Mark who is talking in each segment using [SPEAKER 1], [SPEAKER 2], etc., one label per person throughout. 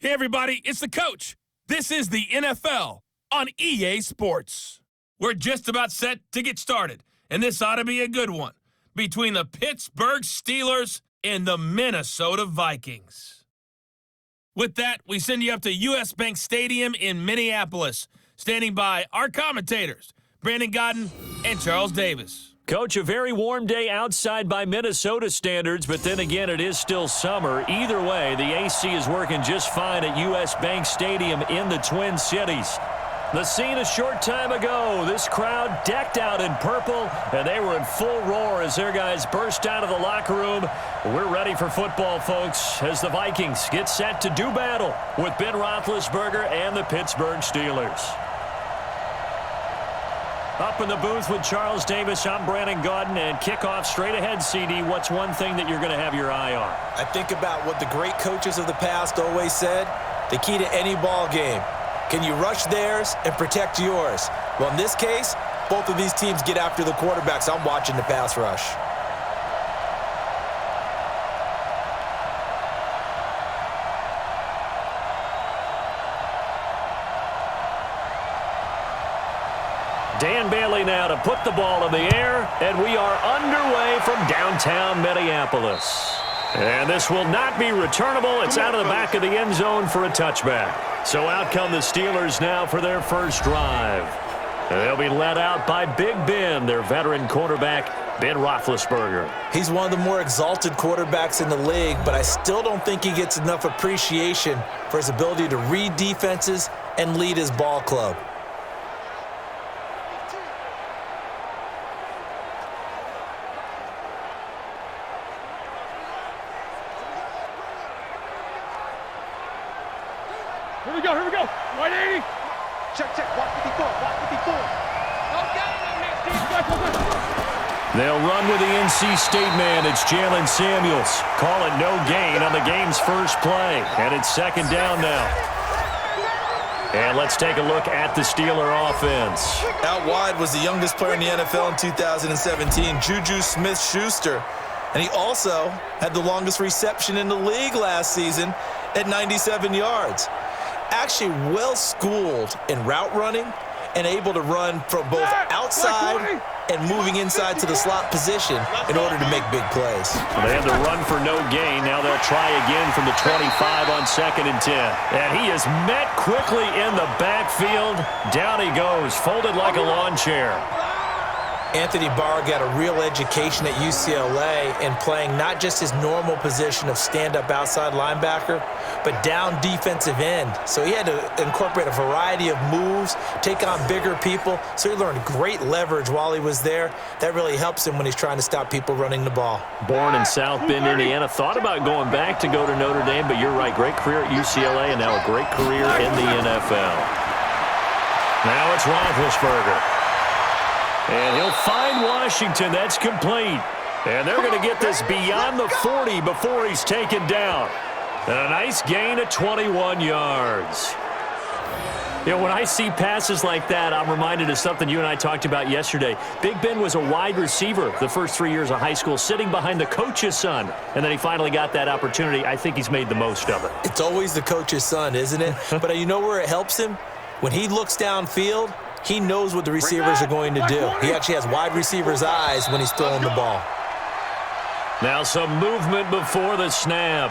[SPEAKER 1] Hey, everybody, it's the coach. This is the NFL on EA Sports. We're just about set to get started, and this ought to be a good one between the Pittsburgh Steelers and the Minnesota Vikings. With that, we send you up to US Bank Stadium in Minneapolis, standing by our commentators, Brandon Godden and Charles Davis.
[SPEAKER 2] Coach, a very warm day outside by Minnesota standards, but then again, it is still summer. Either way, the AC is working just fine at US Bank Stadium in the Twin Cities. The scene a short time ago, this crowd decked out in purple, and they were in full roar as their guys burst out of the locker room. We're ready for football, folks, as the Vikings get set to do battle with Ben Roethlisberger and the Pittsburgh Steelers. Up in the booth with Charles Davis, I'm Brandon Godden, and kickoff straight ahead, CD. What's one thing that you're going to have your eye on?
[SPEAKER 3] I think about what the great coaches of the past always said, the key to any ball game. Can you rush theirs and protect yours? Well, in this case, both of these teams get after the quarterbacks. I'm watching the pass rush.
[SPEAKER 2] Dan Bailey now to put the ball in the air, and we are underway from downtown Minneapolis. And this will not be returnable. It's out of the back of the end zone for a touchback. So out come the Steelers now for their first drive. They'll be led out by Big Ben, their veteran quarterback, Ben Roethlisberger.
[SPEAKER 3] He's one of the more exalted quarterbacks in the league, but I still don't think he gets enough appreciation for his ability to read defenses and lead his ball club.
[SPEAKER 4] Here we go. 180. Check. Watch 54. Okay,
[SPEAKER 2] they'll run with the NC State man. It's Jalen Samuels. Call it no gain on the game's first play. And it's second down now. And let's take a look at the Steeler offense.
[SPEAKER 3] Out wide was the youngest player in the NFL in 2017, Juju Smith-Schuster. And he also had the longest reception in the league last season at 97 yards. Actually well-schooled in route running and able to run from both outside and moving inside to the slot position in order to make big plays.
[SPEAKER 2] They had to run for no gain. Now they'll try again from the 25 on 2nd and 10. And he is met quickly in the backfield. Down he goes, folded like a lawn chair.
[SPEAKER 3] Anthony Barr got a real education at UCLA in playing not just his normal position of stand-up outside linebacker, but down defensive end. So he had to incorporate a variety of moves, take on bigger people. So he learned great leverage while he was there. That really helps him when he's trying to stop people running the ball.
[SPEAKER 2] Born in South Bend, Indiana. Thought about going back to go to Notre Dame, but you're right. Great career at UCLA and now a great career in the NFL. Now it's Roethlisberger. And he'll find Washington. That's complete. And they're going to get this beyond the 40 before he's taken down. And a nice gain of 21 yards. You know, when I see passes like that, I'm reminded of something you and I talked about yesterday. Big Ben was a wide receiver the first 3 years of high school, sitting behind the coach's son. And then he finally got that opportunity. I think he's made the most of it.
[SPEAKER 3] It's always the coach's son, isn't it? But you know where it helps him? When he looks downfield, he knows what the receivers are going to do. He actually has wide receivers' eyes when he's throwing the ball.
[SPEAKER 2] Now some movement before the snap.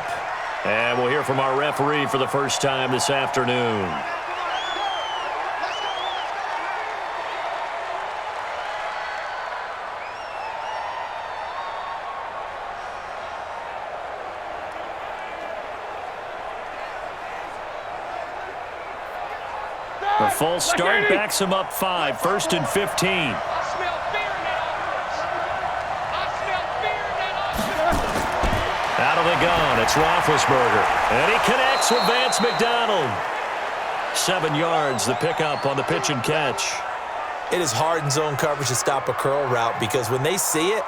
[SPEAKER 2] And we'll hear from our referee for the first time this afternoon. The full start backs him up 5, 1st and 15. Out of the gun, it's Roethlisberger. And he connects with Vance McDonald. 7 yards, the pickup on the pitch and catch.
[SPEAKER 3] It is hard in zone coverage to stop a curl route because when they see it,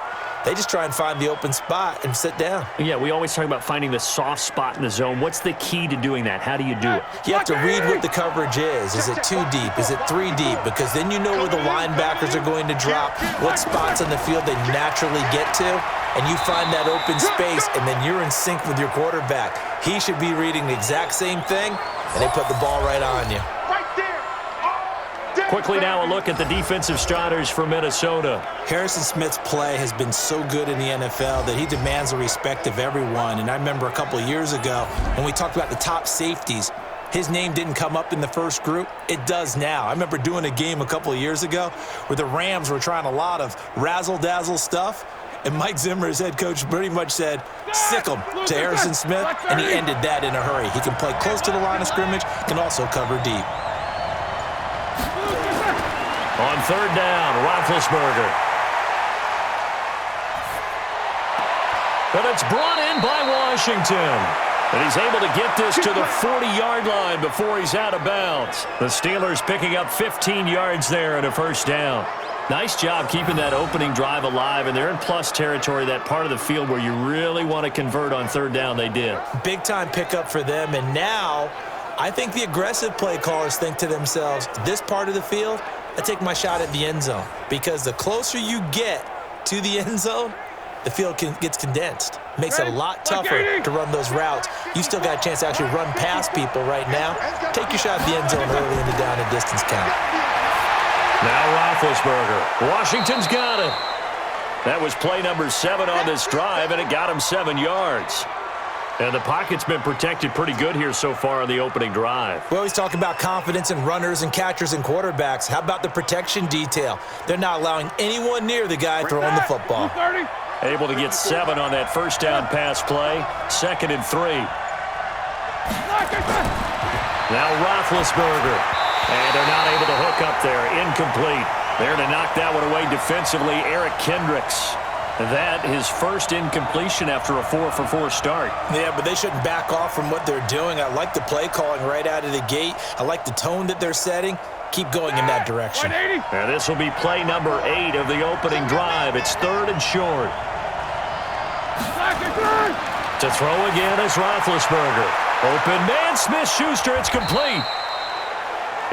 [SPEAKER 3] they just try and find the open spot and sit down.
[SPEAKER 2] Yeah, we always talk about finding the soft spot in the zone. What's the key to doing that? How do you do it?
[SPEAKER 3] You have to read what the coverage is. Is it 2 deep? Is it 3 deep? Because then you know where the linebackers are going to drop, what spots on the field they naturally get to. and you find that open space, and then you're in sync with your quarterback. He should be reading the exact same thing, and they put the ball right on you.
[SPEAKER 2] Quickly now a look at the defensive starters for Minnesota.
[SPEAKER 3] Harrison Smith's play has been so good in the NFL that he demands the respect of everyone. And I remember a couple of years ago when we talked about the top safeties, his name didn't come up in the first group. It does now. I remember doing a game a couple of years ago where the Rams were trying a lot of razzle-dazzle stuff, and Mike Zimmer, his head coach, pretty much said, sick him to Harrison Smith, and he ended that in a hurry. He can play close to the line of scrimmage, can also cover deep.
[SPEAKER 2] On third down, Roethlisberger. But it's brought in by Washington. And he's able to get this to the 40-yard line before he's out of bounds. The Steelers picking up 15 yards there and a first down. Nice job keeping that opening drive alive, and they're in plus territory, that part of the field where you really want to convert on third down. They did. Big-time pickup for them, and now I think the aggressive play callers think to themselves, this part of the field, I take my shot at the end zone, because the closer you get to the end zone, the field gets condensed. Makes it a lot tougher to run those routes. You still got a chance to actually run past people right now. Take your shot at the end zone early in the down and distance count. Now Roethlisberger. Washington's got it. That was play number 7 on this drive, and it got him 7 yards. And the pocket's been protected pretty good here so far on the opening drive.
[SPEAKER 3] We always talk about confidence in runners and catchers and quarterbacks. How about the protection detail? They're not allowing anyone near the guy throwing the football.
[SPEAKER 2] Able to get 7 on that first down pass play. 2nd and 3. Now Roethlisberger. And they're not able to hook up there. Incomplete. There to knock that one away defensively, Eric Kendricks. That his first incompletion after a 4-for-4 start.
[SPEAKER 3] Yeah, but they shouldn't back off from what they're doing. I like the play calling right out of the gate. I like the tone that they're setting. Keep going in that direction.
[SPEAKER 2] And this will be play number 8 of the opening drive. It's 3rd and short. To throw again is Roethlisberger. Open man, Smith-Schuster. It's complete.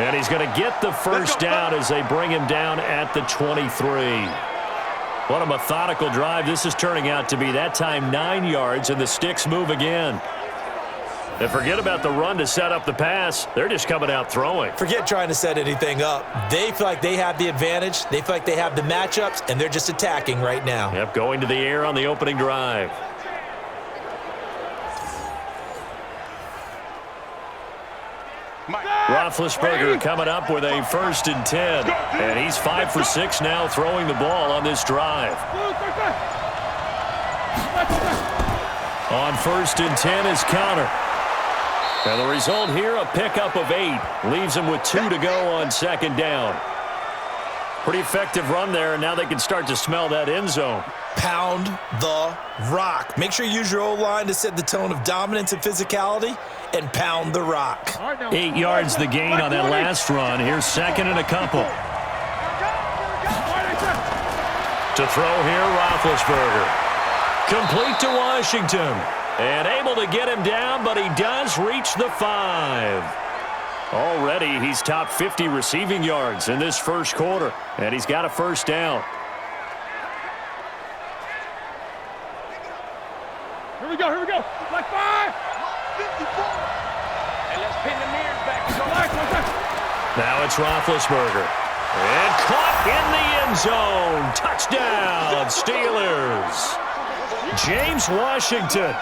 [SPEAKER 2] And he's going to get the first down as they bring him down at the 23. What a methodical drive this is turning out to be. That time 9 yards, and the sticks move again. And forget about the run to set up the pass. They're just coming out throwing.
[SPEAKER 3] Forget trying to set anything up. They feel like they have the advantage. They feel like they have the matchups, and they're just attacking right now.
[SPEAKER 2] Yep, going to the air on the opening drive. Roethlisberger coming up with a 1st and 10. And he's 5 for 6 now throwing the ball on this drive. On 1st and 10 is Connor. And the result here, a pickup of 8. Leaves him with 2 to go on 2nd down. Pretty effective run there, and now they can start to smell that end zone.
[SPEAKER 3] Pound the rock. Make sure you use your O-line to set the tone of dominance and physicality, and pound the rock.
[SPEAKER 2] 8 yards the gain on that last run. Here's 2nd and a couple. To throw here, Roethlisberger. Complete to Washington. And able to get him down, but he does reach the 5. Already, he's top 50 receiving yards in this first quarter. And he's got a first down.
[SPEAKER 4] Here we go, here we go. Like 5. And let's pin the mirrors back.
[SPEAKER 2] Now it's Roethlisberger. And caught in the end zone. Touchdown, Steelers. James Washington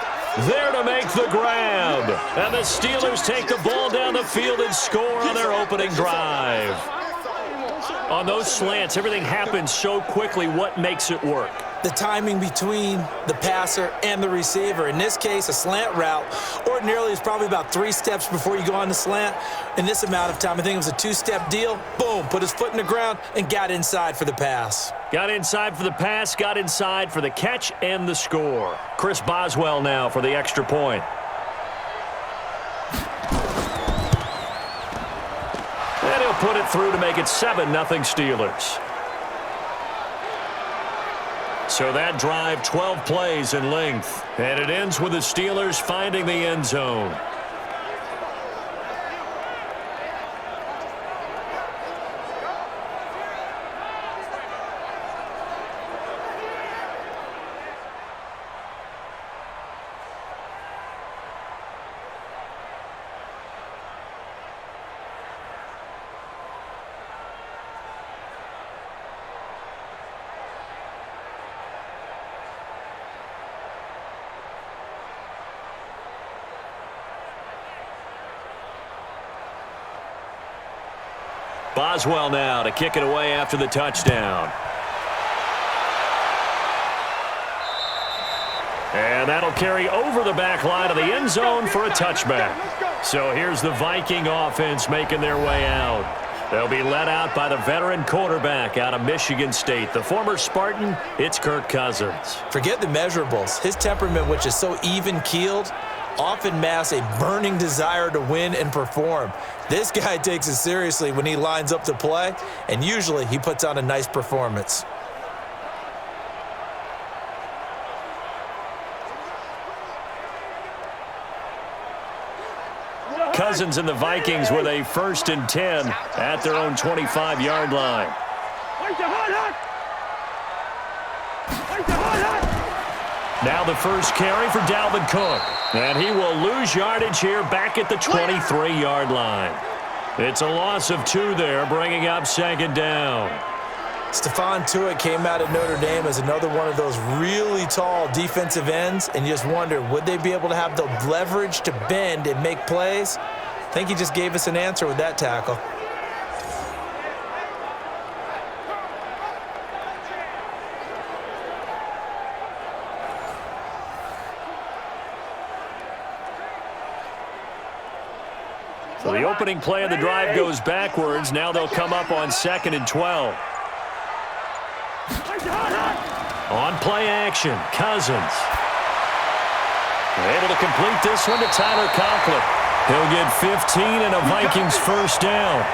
[SPEAKER 2] there to make the grab. And the Steelers take the ball down the field and score on their opening drive. On those slants, everything happens so quickly. What makes it work?
[SPEAKER 3] The timing between the passer and the receiver. In this case, a slant route ordinarily is probably about 3 steps before you go on the slant. In this amount of time, I think it was a 2-step deal. Boom, put his foot in the ground and got inside for the pass.
[SPEAKER 2] Got inside for the pass, got inside for the catch and the score. Chris Boswell now for the extra point. And he'll put it through to make it 7-0 Steelers. So that drive, 12 plays in length. And it ends with the Steelers finding the end zone. Boswell now to kick it away after the touchdown. And that'll carry over the back line of the end zone for a touchback. So here's the Viking offense making their way out. They'll be led out by the veteran quarterback out of Michigan State. The former Spartan, it's Kirk Cousins.
[SPEAKER 3] Forget the measurables. His temperament, which is so even-keeled, often masks a burning desire to win and perform. This guy takes it seriously when he lines up to play, and usually he puts on a nice performance.
[SPEAKER 2] Cousins and the Vikings with a 1st and 10 at their own 25-yard line. Now the first carry for Dalvin Cook. And he will lose yardage here back at the 23-yard line. It's a loss of 2 there, bringing up 2nd down.
[SPEAKER 3] Stephon Tuitt came out of Notre Dame as another one of those really tall defensive ends, and you just wonder, would they be able to have the leverage to bend and make plays? I think he just gave us an answer with that tackle.
[SPEAKER 2] So the opening play of the drive goes backwards. Now they'll come up on 2nd and 12. On play action, Cousins. Able to complete this one to Tyler Conklin. He'll get 15 and a Vikings 1st down.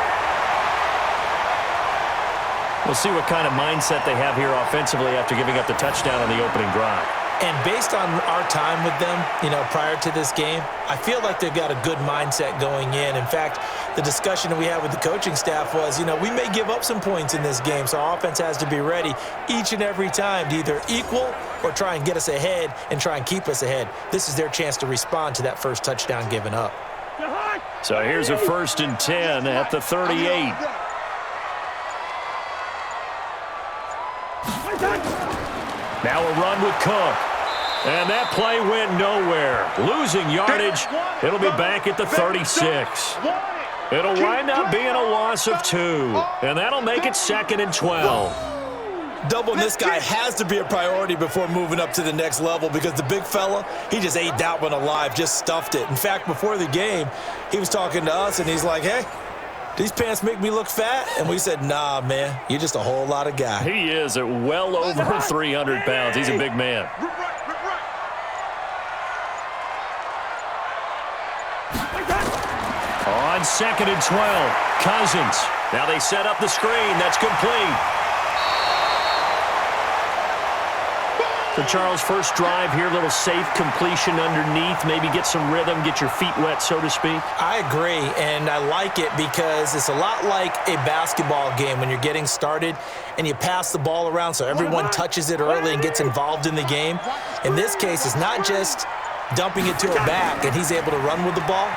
[SPEAKER 2] We'll see what kind of mindset they have here offensively after giving up the touchdown on the opening drive.
[SPEAKER 3] And based on our time with them, prior to this game, I feel like they've got a good mindset going in. In fact, the discussion that we had with the coaching staff was, we may give up some points in this game, so our offense has to be ready each and every time to either equal or try and get us ahead and try and keep us ahead. This is their chance to respond to that first touchdown given up.
[SPEAKER 2] So here's a 1st and 10 at the 38. Now a run with Cook. And that play went nowhere. Losing yardage. It'll be back at the 36. It'll wind up being a loss of 2. And that'll make it 2nd and 12.
[SPEAKER 3] Doubling this guy has to be a priority before moving up to the next level because the big fella, he just ate that one alive, just stuffed it. In fact, before the game, he was talking to us, and he's like, hey, these pants make me look fat? And we said, nah, man, you're just a whole lot of guy.
[SPEAKER 2] He is at well over 300 pounds. He's a big man. On 2nd and 12, Cousins. Now they set up the screen. That's complete. So, Charles, first drive here, little safe completion underneath. Maybe get some rhythm, get your feet wet, so to speak.
[SPEAKER 3] I agree, and I like it because it's a lot like a basketball game when you're getting started and you pass the ball around so everyone touches it early and gets involved in the game. In this case, it's not just dumping it to a back and he's able to run with the ball,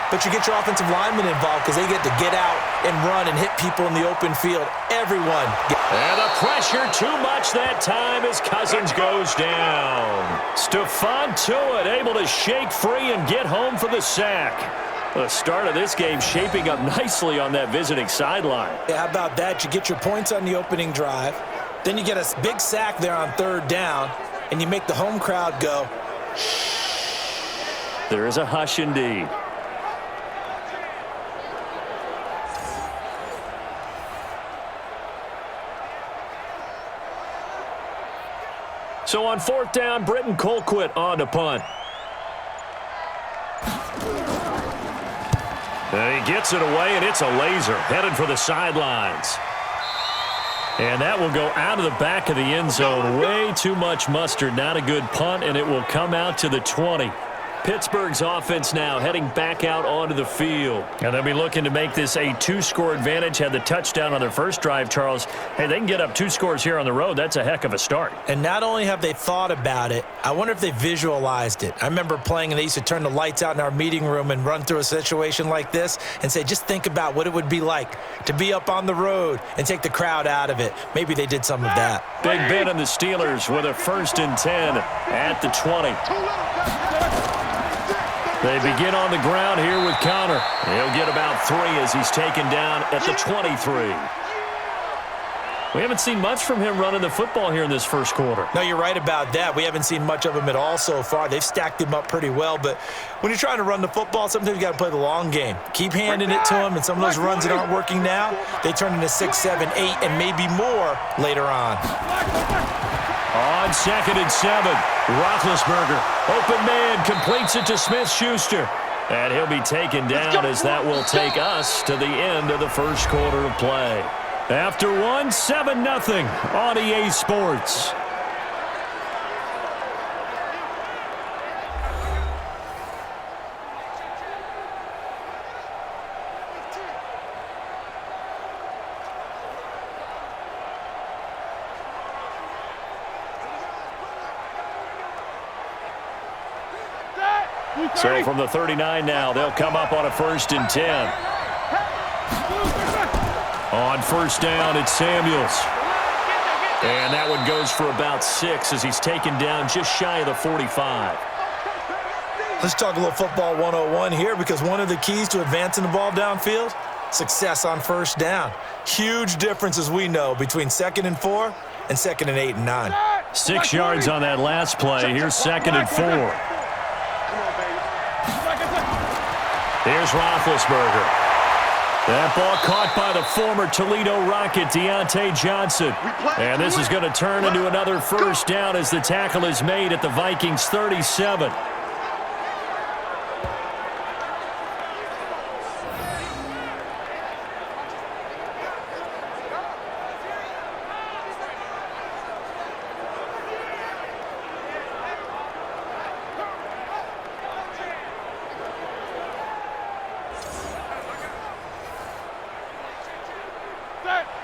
[SPEAKER 3] but you get your offensive linemen involved because they get to get out and run and hit people in the open field. Everyone.
[SPEAKER 2] And the pressure too much that time as Cousins goes down. Stephon Tuitt able to shake free and get home for the sack. The start of this game shaping up nicely on that visiting sideline.
[SPEAKER 3] Yeah, how about that? You get your points on the opening drive. Then you get a big sack there on 3rd down, and you make the home crowd go, shh.
[SPEAKER 2] There is a hush indeed. So on 4th down, Britton Colquitt on to punt. And he gets it away, and it's a laser headed for the sidelines. And that will go out of the back of the end zone. Way too much mustard. Not a good punt, and it will come out to the 20. Pittsburgh's offense now heading back out onto the field. And they'll be looking to make this a 2-score advantage. Had the touchdown on their first drive, Charles. Hey, they can get up 2 scores here on the road. That's a heck of a start.
[SPEAKER 3] And not only have they thought about it, I wonder if they visualized it. I remember playing, and they used to turn the lights out in our meeting room and run through a situation like this and say, just think about what it would be like to be up on the road and take the crowd out of it. Maybe they did some of that.
[SPEAKER 2] Big Ben and the Steelers with a 1st and 10 at the 20. They begin on the ground here with Connor. He'll get about 3 as he's taken down at the 23. We haven't seen much from him running the football here in this first quarter.
[SPEAKER 3] No, you're right about that. We haven't seen much of him at all so far. They've stacked him up pretty well, but when you're trying to run the football, sometimes you got to play the long game. Keep handing it to him, and some of those runs that aren't working now, they turn into 6, 7, 8, and maybe more later on.
[SPEAKER 2] On 2nd and 7, Roethlisberger, open man, completes it to Smith-Schuster. And he'll be taken down as that will take us to the end of the first quarter of play. After one, 7-0 on EA Sports. So from the 39 now, they'll come up on a 1st and 10. On 1st down, it's Samuels. And that one goes for about 6 as he's taken down just shy of the 45.
[SPEAKER 3] Let's talk a little football 101 here, because one of the keys to advancing the ball downfield, success on 1st down. Huge difference, as we know, between 2nd and 4 and 2nd and 8 and 9.
[SPEAKER 2] 6 yards on that last play. Here's 2nd and 4. Here's Roethlisberger. That ball caught by the former Toledo Rocket, Deontay Johnson. And this is going to turn into another 1st down as the tackle is made at the Vikings 37.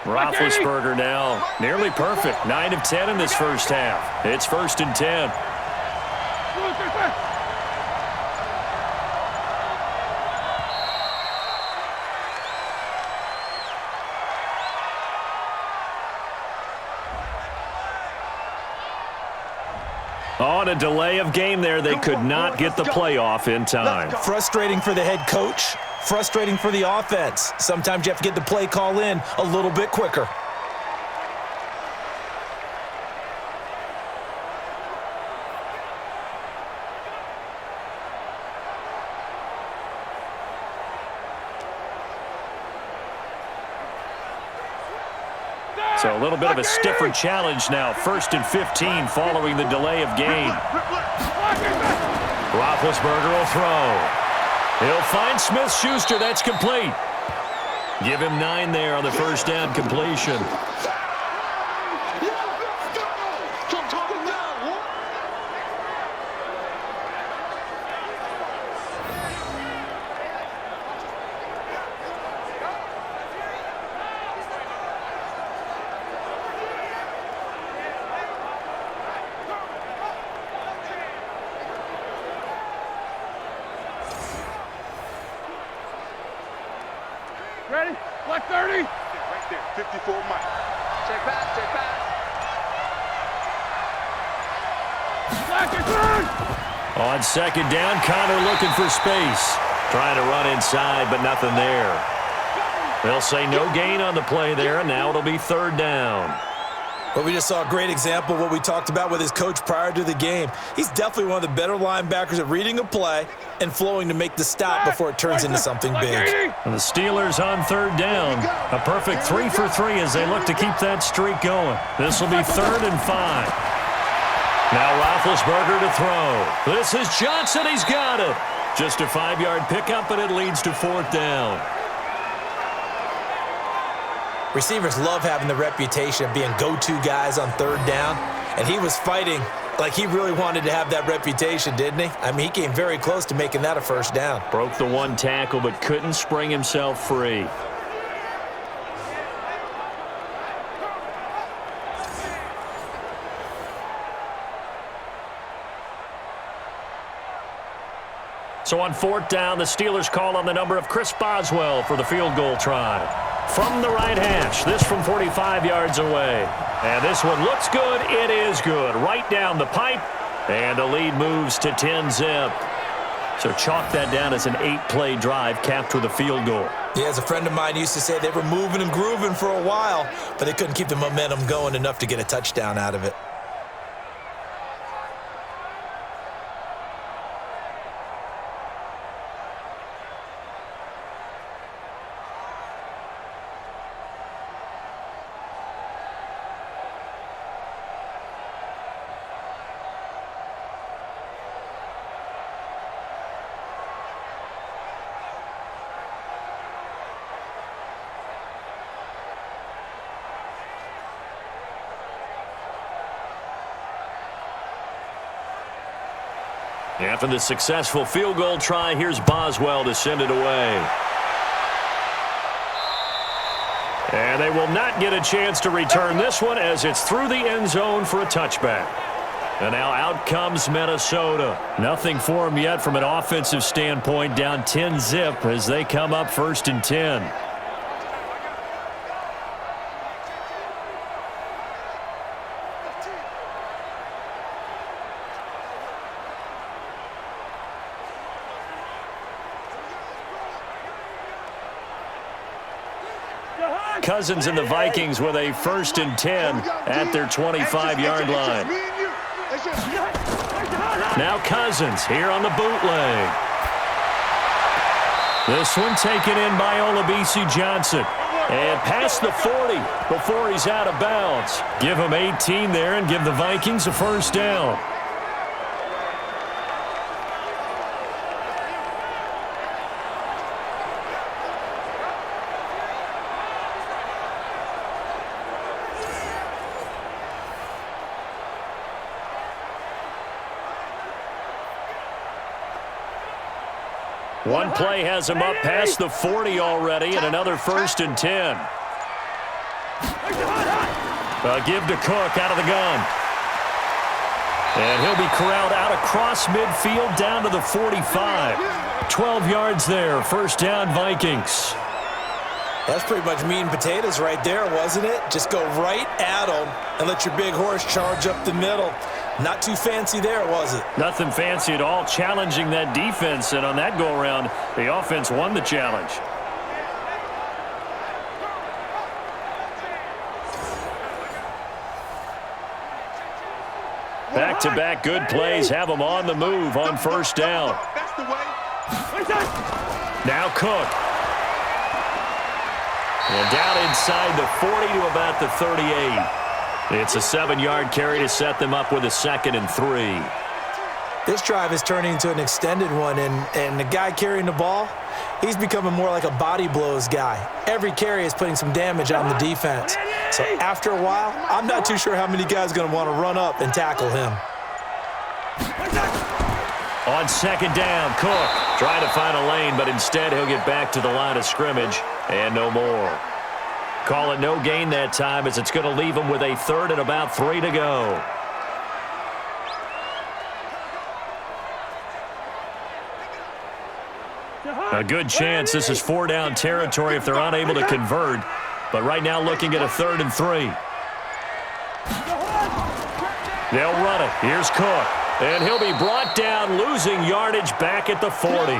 [SPEAKER 2] Roethlisberger now nearly perfect. 9 of 10 in this first half. It's 1st and 10. On a delay of game there, they could not get the playoff in time.
[SPEAKER 3] Frustrating for the head coach. Frustrating for the offense. Sometimes you have to get the play call in a little bit quicker.
[SPEAKER 2] So a little bit of a stiffer challenge now. 1st and 15 following the delay of game. Roethlisberger will throw. He'll find Smith-Schuster. That's complete. Give him 9 there on the 1st down completion.
[SPEAKER 4] Ready? Black 30.
[SPEAKER 5] Right there, 54 Mike.
[SPEAKER 4] Check pass, check pass. Black is good.
[SPEAKER 2] On 2nd down, Connor looking for space. Trying to run inside, but nothing there. They'll say no gain on the play there, and now it'll be 3rd down.
[SPEAKER 3] But we just saw a great example of what we talked about with his coach prior to the game. He's definitely one of the better linebackers at reading a play and flowing to make the stop before it turns into something big.
[SPEAKER 2] And the Steelers on 3rd down. A perfect 3 for 3 as they look to keep that streak going. This will be 3rd and 5. Now Roethlisberger to throw. This is Johnson. He's got it. Just a 5-yard pickup, and it leads to 4th down.
[SPEAKER 3] Receivers love having the reputation of being go-to guys on 3rd down, and he was fighting like he really wanted to have that reputation, didn't he? I mean, he came very close to making that a 1st down.
[SPEAKER 2] Broke the 1 tackle, but couldn't spring himself free. So on 4th down, the Steelers call on the number of Chris Boswell for the field goal try. From the right hash, this from 45 yards away. And this one looks good. It is good. Right down the pipe. And the lead moves to 10-zip. So chalk that down as an 8-play drive capped with a field goal.
[SPEAKER 3] Yeah, as a friend of mine used to say, they were moving and grooving for a while, but they couldn't keep the momentum going enough to get a touchdown out of it.
[SPEAKER 2] After the successful field goal try, here's Boswell to send it away. And they will not get a chance to return this one as it's through the end zone for a touchback. And now out comes Minnesota. Nothing for them yet from an offensive standpoint, down 10-zip as they come up 1st and 10. Cousins and the Vikings with a 1st and 10 at their 25-yard line. Now Cousins here on the bootleg. This one taken in by Olabisi Johnson. And past the 40 before he's out of bounds. Give him 18 there and give the Vikings a 1st down. One play has him up past the 40 already, and another 1st and 10. Give to Cook out of the gun. And he'll be corralled out across midfield down to the 45. 12 yards there, 1st down Vikings.
[SPEAKER 3] That's pretty much meat and potatoes right there, wasn't it? Just go right at them and let your big horse charge up the middle. Not too fancy there, was it?
[SPEAKER 2] Nothing fancy at all, challenging that defense, and on that go-around, the offense won the challenge. Back-to-back good plays have them on the move on 1st down. Now Cook. And down inside the 40 to about the 38. It's a 7-yard carry to set them up with a 2nd and 3.
[SPEAKER 3] This drive is turning into an extended one, and the guy carrying the ball, he's becoming more like a body blows guy. Every carry is putting some damage on the defense. So after a while, I'm not too sure how many guys are going to want to run up and tackle him.
[SPEAKER 2] On 2nd down, Cook trying to find a lane, but instead he'll get back to the line of scrimmage and no more. Call it no gain that time as it's going to leave him with a 3rd and about 3 to go. A good chance this is 4-down territory if they're unable to convert. But right now looking at a 3rd and 3. They'll run it. Here's Cook. And he'll be brought down, losing yardage back at the 40.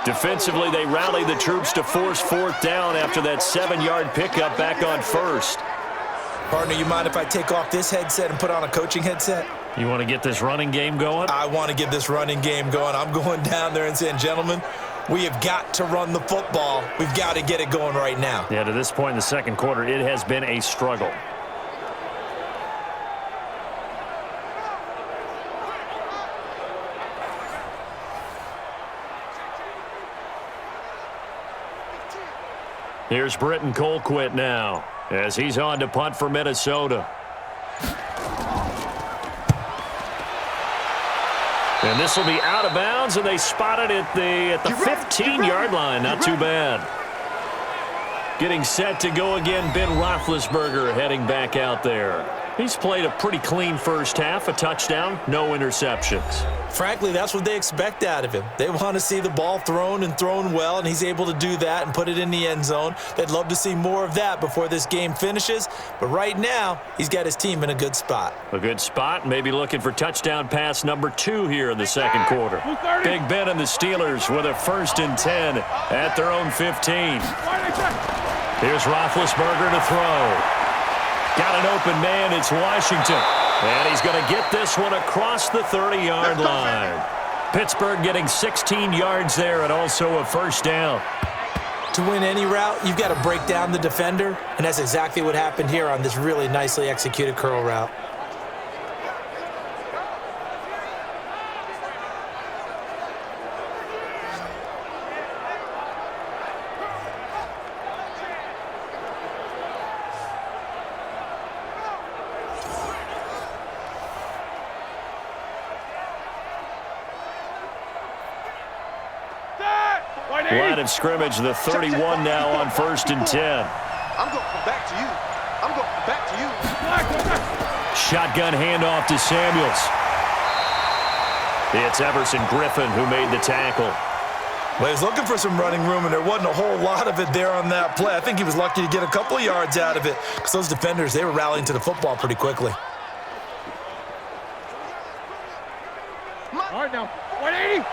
[SPEAKER 2] Defensively, they rally the troops to force 4th down after that 7-yard pickup back on 1st.
[SPEAKER 3] Partner, you mind if I take off this headset and put on a coaching headset?
[SPEAKER 2] You want to get this running game going?
[SPEAKER 3] I want to get this running game going. I'm going down there and saying, gentlemen, we have got to run the football. We've got to get it going right now.
[SPEAKER 2] Yeah, to this point in the 2nd quarter, it has been a struggle. Here's Britton Colquitt now as he's on to punt for Minnesota. And this will be out of bounds, and they spot it at the 15-yard line. Not too bad. Getting set to go again, Ben Roethlisberger heading back out there. He's played a pretty clean first half, a touchdown, no interceptions.
[SPEAKER 3] Frankly, that's what they expect out of him. They want to see the ball thrown and thrown well, and he's able to do that and put it in the end zone. They'd love to see more of that before this game finishes, but right now, he's got his team in a good spot.
[SPEAKER 2] A good spot, maybe looking for touchdown pass number 2 here in the second quarter. Big Ben and the Steelers with a 1st and 10 at their own 15. Here's Roethlisberger to throw. Got an open man, it's Washington. And he's going to get this one across the 30-yard line. Pittsburgh getting 16 yards there and also a 1st down.
[SPEAKER 3] To win any route, you've got to break down the defender, and that's exactly what happened here on this really nicely executed curl route.
[SPEAKER 2] Line of scrimmage, the 31 now on 1st and 10.
[SPEAKER 5] I'm going to come back to you. I'm going to come back to you.
[SPEAKER 2] Shotgun handoff to Samuels. It's Everson Griffin who made the tackle.
[SPEAKER 3] Well, he was looking for some running room, and there wasn't a whole lot of it there on that play. I think he was lucky to get a couple of yards out of it because those defenders, they were rallying to the football pretty quickly.
[SPEAKER 4] All right, now. 180.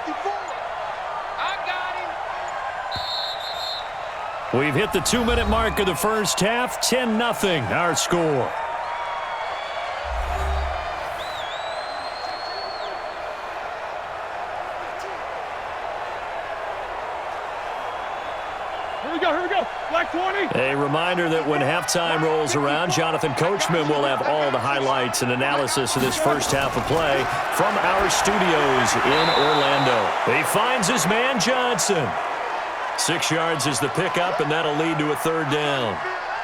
[SPEAKER 5] 54.
[SPEAKER 2] We've hit the 2-minute mark of the first half. 10-0 our score.
[SPEAKER 4] Here we go. Black 20.
[SPEAKER 2] A reminder that when halftime rolls around, Jonathan Coachman will have all the highlights and analysis of this first half of play from our studios in Orlando. He finds his man Johnson. 6 yards is the pickup, and that'll lead to a 3rd down.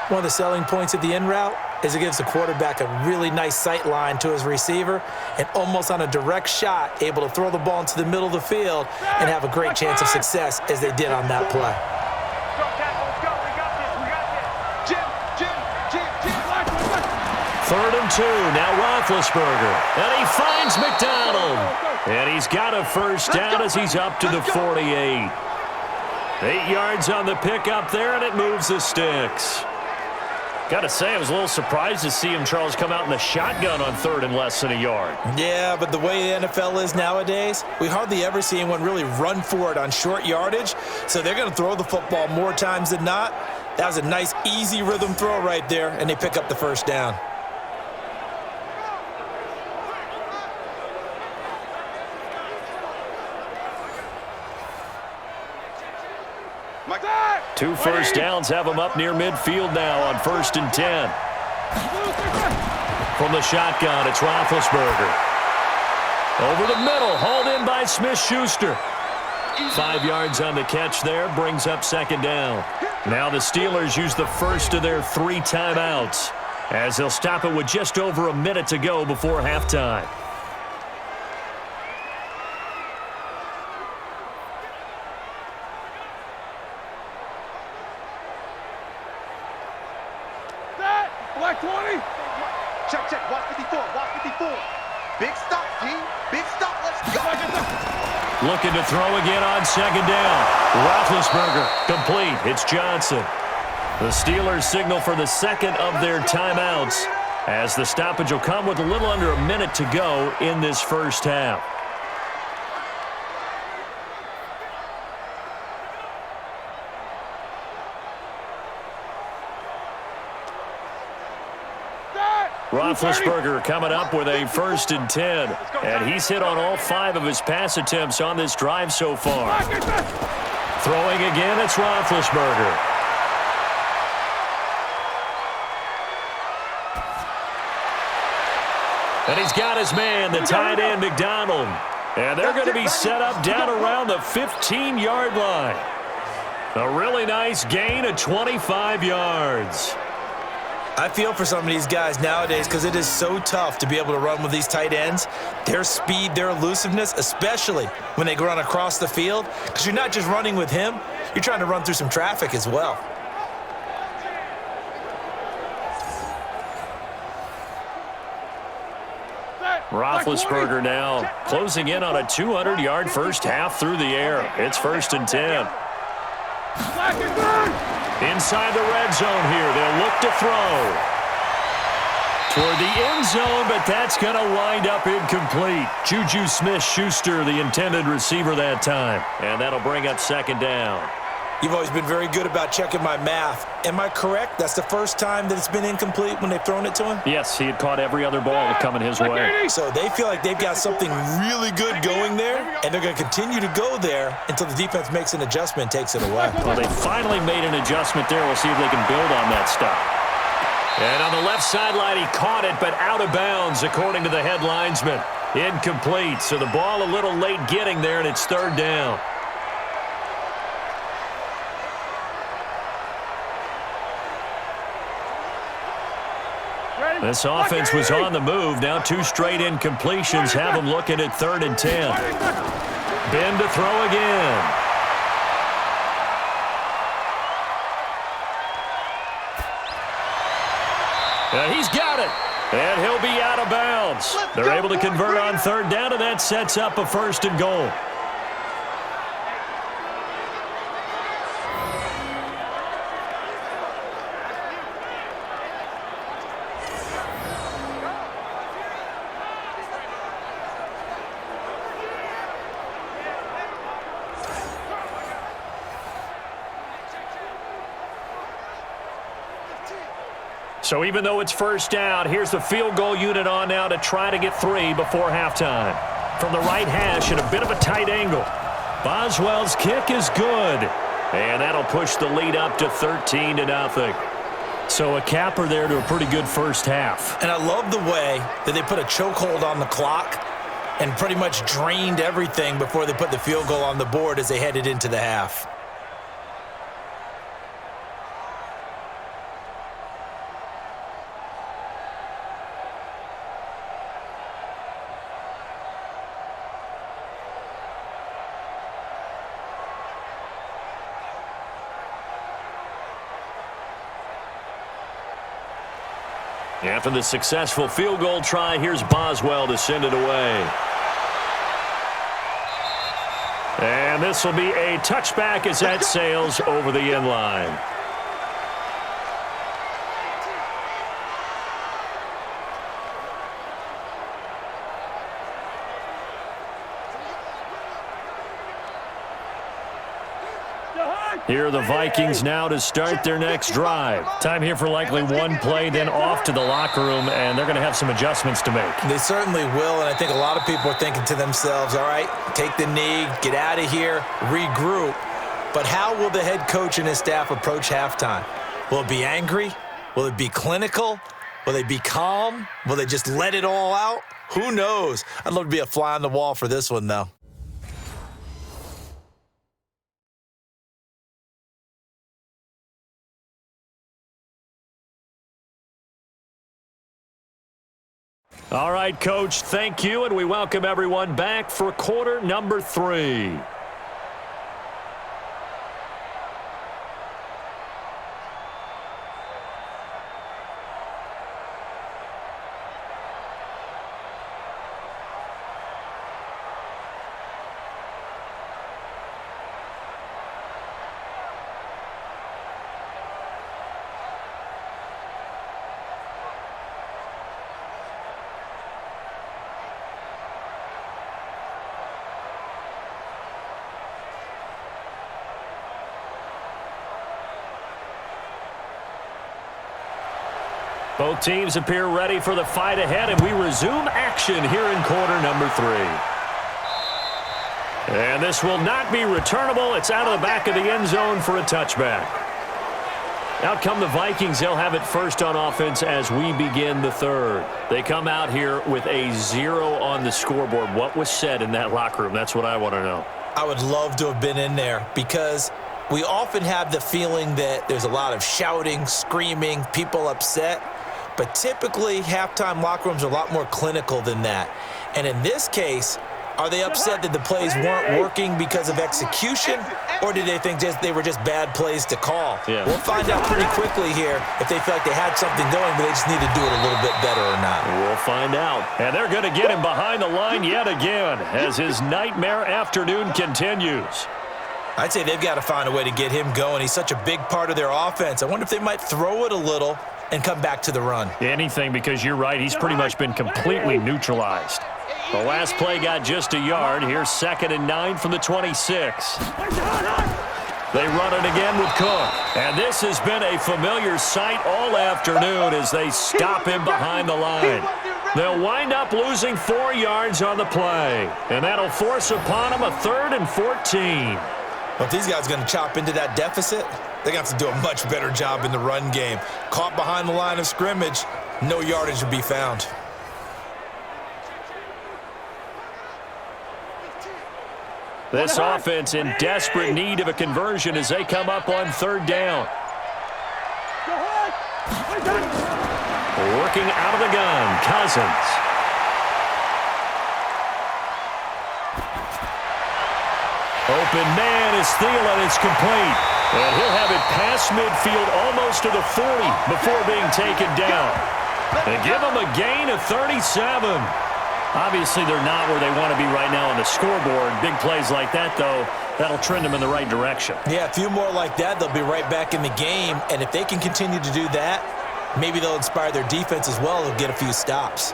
[SPEAKER 3] One of the selling points of the in route is it gives the quarterback a really nice sight line to his receiver and almost on a direct shot able to throw the ball into the middle of the field and have a great chance of success as they did on that play.
[SPEAKER 2] Third and 2, now Roethlisberger, and he finds McDonald. And he's got a 1st down as he's up to the 48. 8 yards on the pickup there, and it moves the sticks. Got to say, I was a little surprised to see him, Charles, come out in the shotgun on 3rd and less than a yard.
[SPEAKER 3] Yeah, but the way the NFL is nowadays, we hardly ever see anyone really run for it on short yardage, so they're going to throw the football more times than not. That was a nice, easy rhythm throw right there, and they pick up the 1st down.
[SPEAKER 2] Two 1st downs have him up near midfield now on 1st and 10. From the shotgun, it's Roethlisberger. Over the middle, hauled in by Smith-Schuster. 5 yards on the catch there, brings up 2nd down. Now the Steelers use the first of their 3 timeouts as they'll stop it with just over a minute to go before halftime.
[SPEAKER 4] Black 20.
[SPEAKER 5] Check. Watch 54. Big stop, G. Big stop. Let's go.
[SPEAKER 2] Looking to throw again on 2nd down. Roethlisberger complete. It's Johnson. The Steelers signal for the 2nd of their timeouts as the stoppage will come with a little under a minute to go in this first half. Roethlisberger coming up with a 1st and 10. And he's hit on all 5 of his pass attempts on this drive so far. Throwing again, it's Roethlisberger. And he's got his man, the tight end, McDonald. And they're going to be set up down around the 15-yard line. A really nice gain of 25 yards.
[SPEAKER 3] I feel for some of these guys nowadays because it is so tough to be able to run with these tight ends. Their speed, their elusiveness, especially when they run across the field, because you're not just running with him, you're trying to run through some traffic as well.
[SPEAKER 2] Roethlisberger now closing in on a 200-yard first half through the air. It's 1st and 10. Inside the red zone here. They'll look to throw toward the end zone, but that's going to wind up incomplete. Juju Smith-Schuster, the intended receiver that time. And that'll bring up 2nd down.
[SPEAKER 3] You've always been very good about checking my math. Am I correct? That's the first time that it's been incomplete when they've thrown it to him?
[SPEAKER 2] Yes, he had caught every other ball coming his way.
[SPEAKER 3] So they feel like they've got something really good going there, and they're going to continue to go there until the defense makes an adjustment and takes it away.
[SPEAKER 2] Well, they finally made an adjustment there. We'll see if they can build on that stop. And on the left sideline, he caught it, but out of bounds, according to the head linesman. Incomplete. So the ball a little late getting there, and it's 3rd down. This offense was on the move. Now 2 straight incompletions have them looking at 3rd and 10. Ben to throw again. And he's got it. And he'll be out of bounds. They're able to convert on 3rd down, and that sets up a 1st and goal. So even though it's 1st down, here's the field goal unit on now to try to get 3 before halftime. From the right hash and a bit of a tight angle. Boswell's kick is good. And that'll push the lead up to 13-0. So a capper there to a pretty good first half.
[SPEAKER 3] And I love the way that they put a chokehold on the clock and pretty much drained everything before they put the field goal on the board as they headed into the half.
[SPEAKER 2] After the successful field goal try, here's Boswell to send it away. And this will be a touchback as that sails over the end line. Here are the Vikings now to start their next drive. Time here for likely 1 play, then off to the locker room, and they're going to have some adjustments to make.
[SPEAKER 3] They certainly will, and I think a lot of people are thinking to themselves, all right, take the knee, get out of here, regroup. But how will the head coach and his staff approach halftime? Will it be angry? Will it be clinical? Will they be calm? Will they just let it all out? Who knows? I'd love to be a fly on the wall for this one, though.
[SPEAKER 2] All right, Coach, thank you, and we welcome everyone back for quarter number 3. Both teams appear ready for the fight ahead, and we resume action here in quarter number 3. And this will not be returnable. It's out of the back of the end zone for a touchback. Out come the Vikings. They'll have it first on offense as we begin the 3rd. They come out here with a 0 on the scoreboard. What was said in that locker room? That's what I want to know.
[SPEAKER 3] I would love to have been in there because we often have the feeling that there's a lot of shouting, screaming, people upset. But typically, halftime locker rooms are a lot more clinical than that. And in this case, Are they upset that the plays weren't working because of execution, or did they think they were just bad plays to call?
[SPEAKER 2] Yeah.
[SPEAKER 3] We'll find out pretty quickly here if they feel like they had something going, but they just need to do it a little bit better or not.
[SPEAKER 2] We'll find out. And they're going to get him behind the line yet again as his nightmare afternoon continues.
[SPEAKER 3] I'd say they've got to find a way to get him going. He's such a big part of their offense. I wonder if they might throw it a little and come back to the run.
[SPEAKER 2] Anything, because you're right, he's pretty much been completely neutralized. The last play got just a yard. Here's 2nd and 9 from the 26. They run it again with Cook. And this has been a familiar sight all afternoon as they stop him behind the line. They'll wind up losing 4 yards on the play. And that'll force upon them a 3rd and 14.
[SPEAKER 3] Well, if these guys are going to chop into that deficit, they're going to have to do a much better job in the run game. Caught behind the line of scrimmage, no yardage to be found.
[SPEAKER 2] This offense in desperate need of a conversion as they come up on 3rd down. Working out of the gun, Cousins. Open man is Thielen. It's complete. And he'll have it past midfield almost to the 40 before being taken down. They give him a gain of 37. Obviously, they're not where they want to be right now on the scoreboard. Big plays like that, though, that'll trend them in the right direction.
[SPEAKER 3] Yeah, a few more like that, they'll be right back in the game. And if they can continue to do that, maybe they'll inspire their defense as well. They'll get a few stops.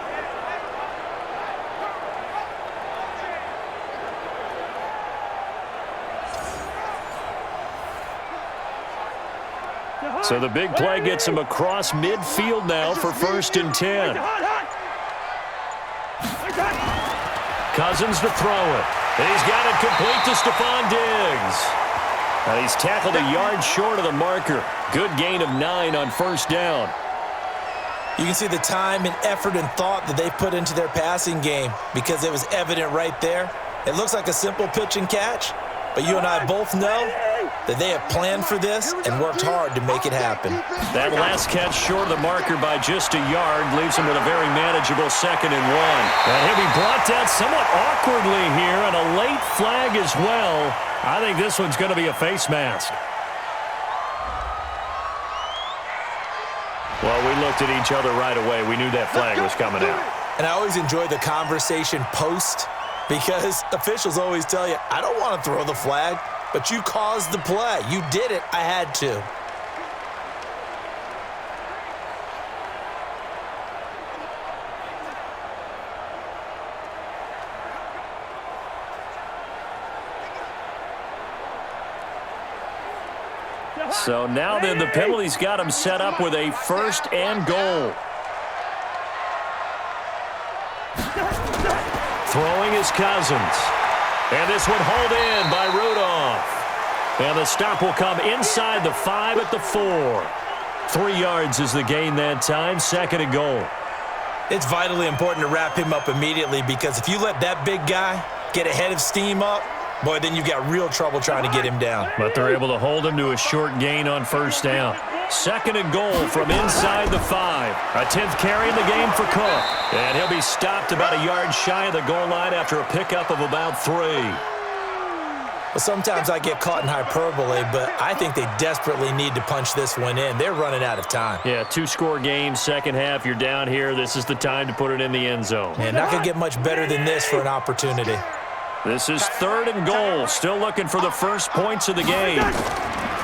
[SPEAKER 2] So the big play gets him across midfield now for 1st and 10. Cousins to throw it. And he's got it complete to Stephon Diggs. And he's tackled a yard short of the marker. Good gain of 9 on 1st down.
[SPEAKER 3] You can see the time and effort and thought that they put into their passing game because it was evident right there. It looks like a simple pitch and catch, but you and I both know that they have planned for this and worked hard to make it happen.
[SPEAKER 2] That last catch short of the marker by just a yard leaves him with a very manageable 2nd and 1. And he'll be brought down somewhat awkwardly here, and a late flag as well. I think this one's going to be a face mask. Well, we looked at each other right away. We knew that flag was coming out.
[SPEAKER 3] And I always enjoy the conversation post because officials always tell you, I don't want to throw the flag. But you caused the play. You did it. I had to.
[SPEAKER 2] So now then the penalty's got him set up with a 1st and goal. Throwing is Cousins. And this one hauled in by Rudolph. And the stop will come inside the 5 at the 4. 3 yards is the gain that time, 2nd and goal.
[SPEAKER 3] It's vitally important to wrap him up immediately because if you let that big guy get ahead of steam up, boy, then you've got real trouble trying to get him down.
[SPEAKER 2] But they're able to hold him to a short gain on 1st down. 2nd and goal from inside the 5. A 10th carry in the game for Cook. And he'll be stopped about a yard shy of the goal line after a pickup of about 3.
[SPEAKER 3] Well, sometimes I get caught in hyperbole, but I think they desperately need to punch this one in. They're running out of time.
[SPEAKER 2] Yeah, 2-score game, 2nd half. You're down here. This is the time to put it in the end zone.
[SPEAKER 3] And not going to get much better than this for an opportunity.
[SPEAKER 2] This is 3rd and goal. Still looking for the first points of the game.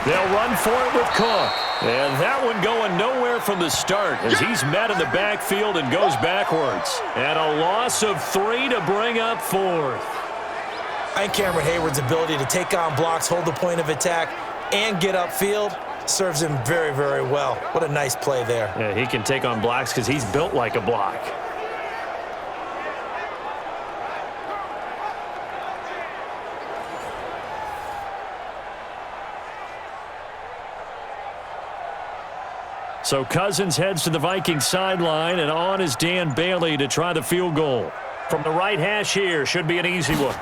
[SPEAKER 2] They'll run for it with Cook. And that one going nowhere from the start as he's met in the backfield and goes backwards. And a loss of 3 to bring up 4th.
[SPEAKER 3] I think Cameron Hayward's ability to take on blocks, hold the point of attack, and get upfield serves him very, very well. What a nice play there.
[SPEAKER 2] Yeah, he can take on blocks because he's built like a block. So Cousins heads to the Vikings sideline, and on is Dan Bailey to try the field goal. From the right hash here, should be an easy one.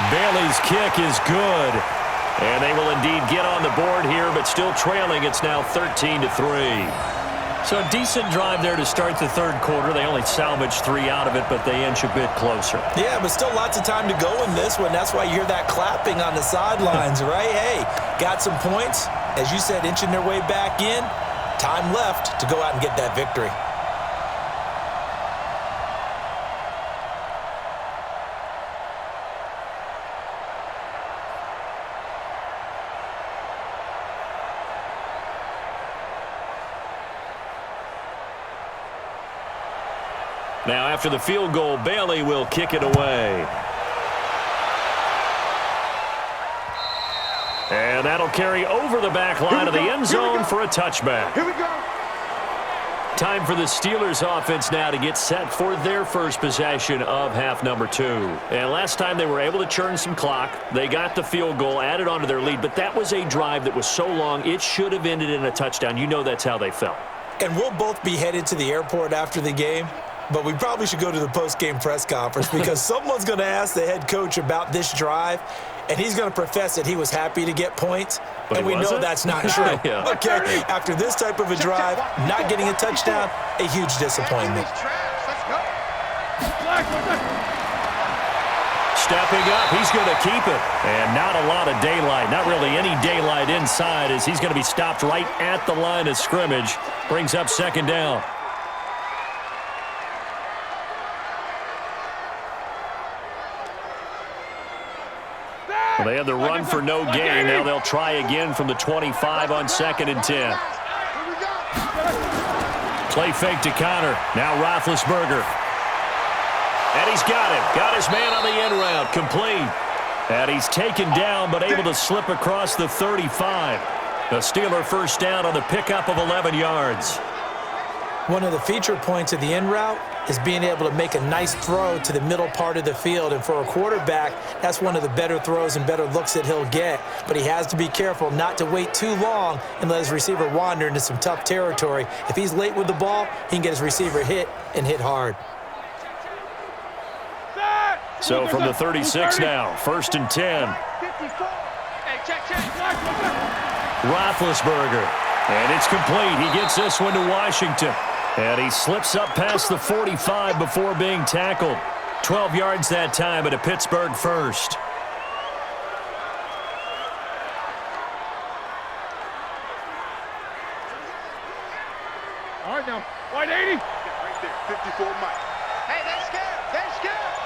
[SPEAKER 2] Bailey's kick is good. And they will indeed get on the board here, but still trailing. It's now 13-3. So a decent drive there to start the third quarter. They only salvaged 3 out of it, but they inch a bit closer.
[SPEAKER 3] Yeah, but still lots of time to go in this one. That's why you hear that clapping on the sidelines, right? Hey, got some points. As you said, inching their way back in. Time left to go out and get that victory.
[SPEAKER 2] Now, after the field goal, Bailey will kick it away. And that'll carry over the back line of the end zone for a touchback.
[SPEAKER 5] Here we go.
[SPEAKER 2] Time for the Steelers offense now to get set for their first possession of half number 2. And last time they were able to churn some clock. They got the field goal, added onto their lead, but that was a drive that was so long it should have ended in a touchdown. You know that's how they felt.
[SPEAKER 3] And we'll both be headed to the airport after the game. But we probably should go to the post-game press conference because someone's going to ask the head coach about this drive, and he's going to profess that he was happy to get points,
[SPEAKER 2] but
[SPEAKER 3] and we know that's not true.
[SPEAKER 2] Yeah.
[SPEAKER 3] Okay, after this type of a drive, not getting a touchdown, a huge disappointment.
[SPEAKER 2] Stepping up, he's going to keep it. And not a lot of daylight, not really any daylight inside as he's going to be stopped right at the line of scrimmage. Brings up second down. Well, they had the run for no gain. Now they'll try again from the 25 on 2nd and 10. Play fake to Connor. Now Roethlisberger. And he's got him. Got his man on the end route. Complete. And he's taken down but able to slip across the 35. The Steeler first down on the pickup of 11 yards.
[SPEAKER 3] One of the feature points of the in route is being able to make a nice throw to the middle part of the field. And for a quarterback, that's one of the better throws and better looks that he'll get. But he has to be careful not to wait too long and let his receiver wander into some tough territory. If he's late with the ball, he can get his receiver hit and hit hard.
[SPEAKER 2] So from the 36 now, 1st and 10. Roethlisberger. And it's complete. He gets this one to Washington. And he slips up past the 45 before being tackled. 12 yards that time, but a Pittsburgh first.
[SPEAKER 4] All right, now, wide 80.
[SPEAKER 5] Right there, 54 Mike. Hey, they're scared. They're scared.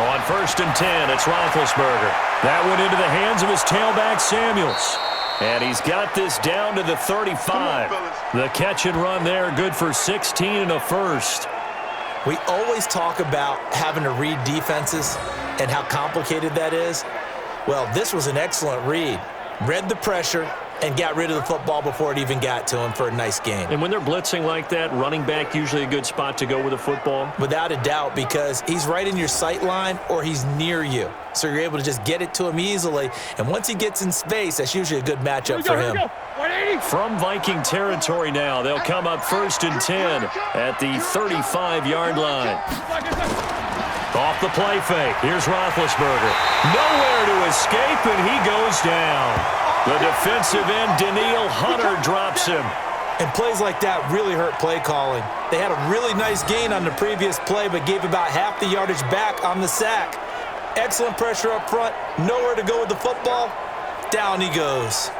[SPEAKER 2] On 1st and 10, it's Roethlisberger. That went into the hands of his tailback, Samuels. And he's got this down to the 35. The catch and run there, good for 16 and a first.
[SPEAKER 3] We always talk about having to read defenses and how complicated that is. Well, this was an excellent read. Read the pressure and got rid of the football before it even got to him for a nice game.
[SPEAKER 2] And when they're blitzing like that, running back usually a good spot to go with a football?
[SPEAKER 3] Without a doubt, because he's right in your sight line or he's near you. So you're able to just get it to him easily. And once he gets in space, that's usually a good matchup for him.
[SPEAKER 2] From Viking territory now, they'll come up 1st and 10 at the 35-yard line. Off the play fake. Here's Roethlisberger. Nowhere to escape, and he goes down. The defensive end, Danielle Hunter, drops him.
[SPEAKER 3] And plays like that really hurt play calling. They had a really nice gain on the previous play, but gave about half the yardage back on the sack. Excellent pressure up front. Nowhere to go with the football. Down he goes.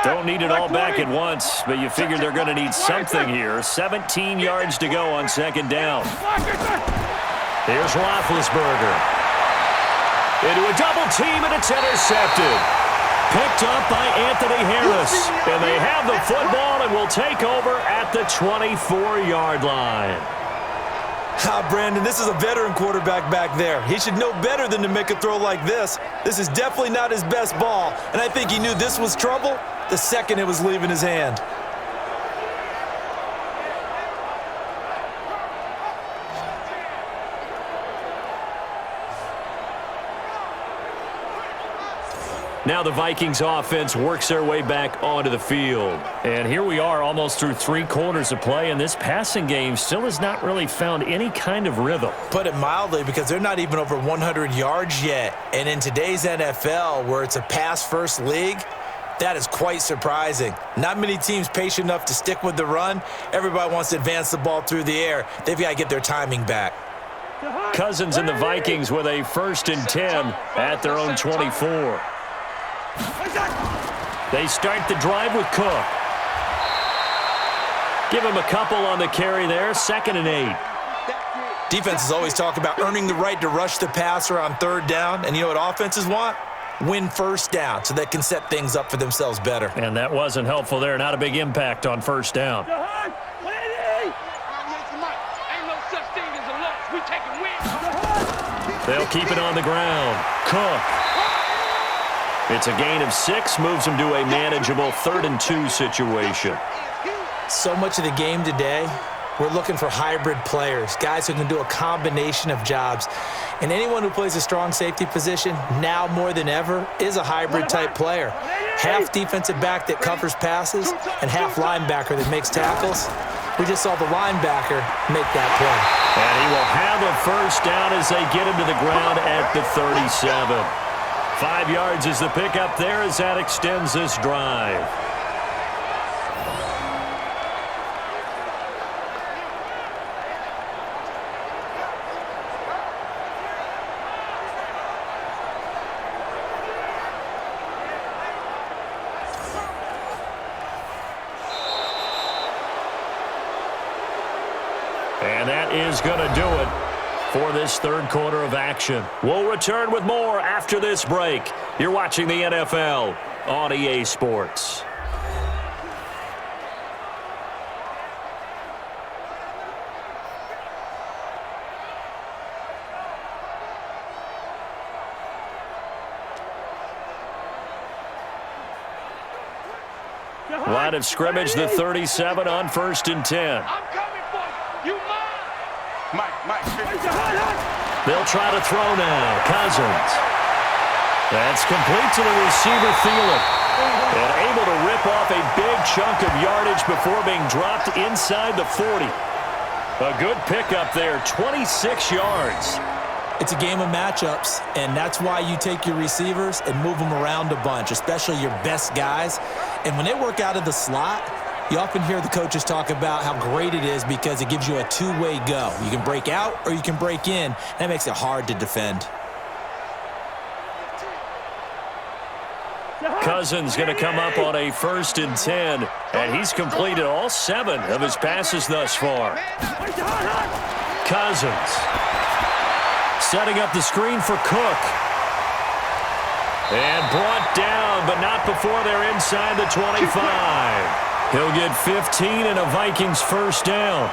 [SPEAKER 2] Don't need it all back at once, but you figure they're going to need something here. 17 yards to go on 2nd down. Here's Roethlisberger. Into a double team, and it's intercepted. Picked up by Anthony Harris. And they have the football and will take over at the 24-yard line.
[SPEAKER 3] Brandon, this is a veteran quarterback back there. He should know better than to make a throw like this. This is definitely not his best ball, and I think he knew this was trouble the second it was leaving his hand.
[SPEAKER 2] Now the Vikings offense works their way back onto the field. And here we are almost through 3 quarters of play, and this passing game still has not really found any kind of rhythm.
[SPEAKER 3] Put it mildly, because they're not even over 100 yards yet. And in today's NFL, where it's a pass-first league, that is quite surprising. Not many teams patient enough to stick with the run. Everybody wants to advance the ball through the air. They've got to get their timing back.
[SPEAKER 2] Cousins and the Vikings with a 1st and 10 at their own 24. They start the drive with Cook. Give him a couple on the carry there, 2nd and 8.
[SPEAKER 3] Defenses always talk about earning the right to rush the passer on 3rd down. And you know what offenses want? Win 1st down so they can set things up for themselves better.
[SPEAKER 2] And that wasn't helpful there. Not a big impact on 1st down. They'll keep it on the ground. Cook. It's a gain of 6, moves them to a manageable 3rd and 2 situation.
[SPEAKER 3] So much of the game today, we're looking for hybrid players, guys who can do a combination of jobs. And anyone who plays a strong safety position, now more than ever, is a hybrid-type player. Half defensive back that covers passes and half linebacker that makes tackles. We just saw the linebacker make that play.
[SPEAKER 2] And he will have a 1st down as they get him to the ground at the 37. 5 yards is the pickup there as that extends this drive. And that is going to do it for this 3rd quarter of action. We'll return with more after this break. You're watching the NFL on EA Sports. Line of scrimmage, the 37 on 1st and 10. They'll try to throw now. Cousins. That's complete to the receiver, Thielen. And able to rip off a big chunk of yardage before being dropped inside the 40. A good pickup there, 26 yards.
[SPEAKER 3] It's a game of matchups, and that's why you take your receivers and move them around a bunch, especially your best guys. And when they work out of the slot, you often hear the coaches talk about how great it is because it gives you a 2-way go. You can break out or you can break in. That makes it hard to defend.
[SPEAKER 2] Cousins going to come up on a 1st and 10, and he's completed all 7 of his passes thus far. Cousins setting up the screen for Cook. And brought down, but not before they're inside the 25. He'll get 15 and a Vikings 1st down.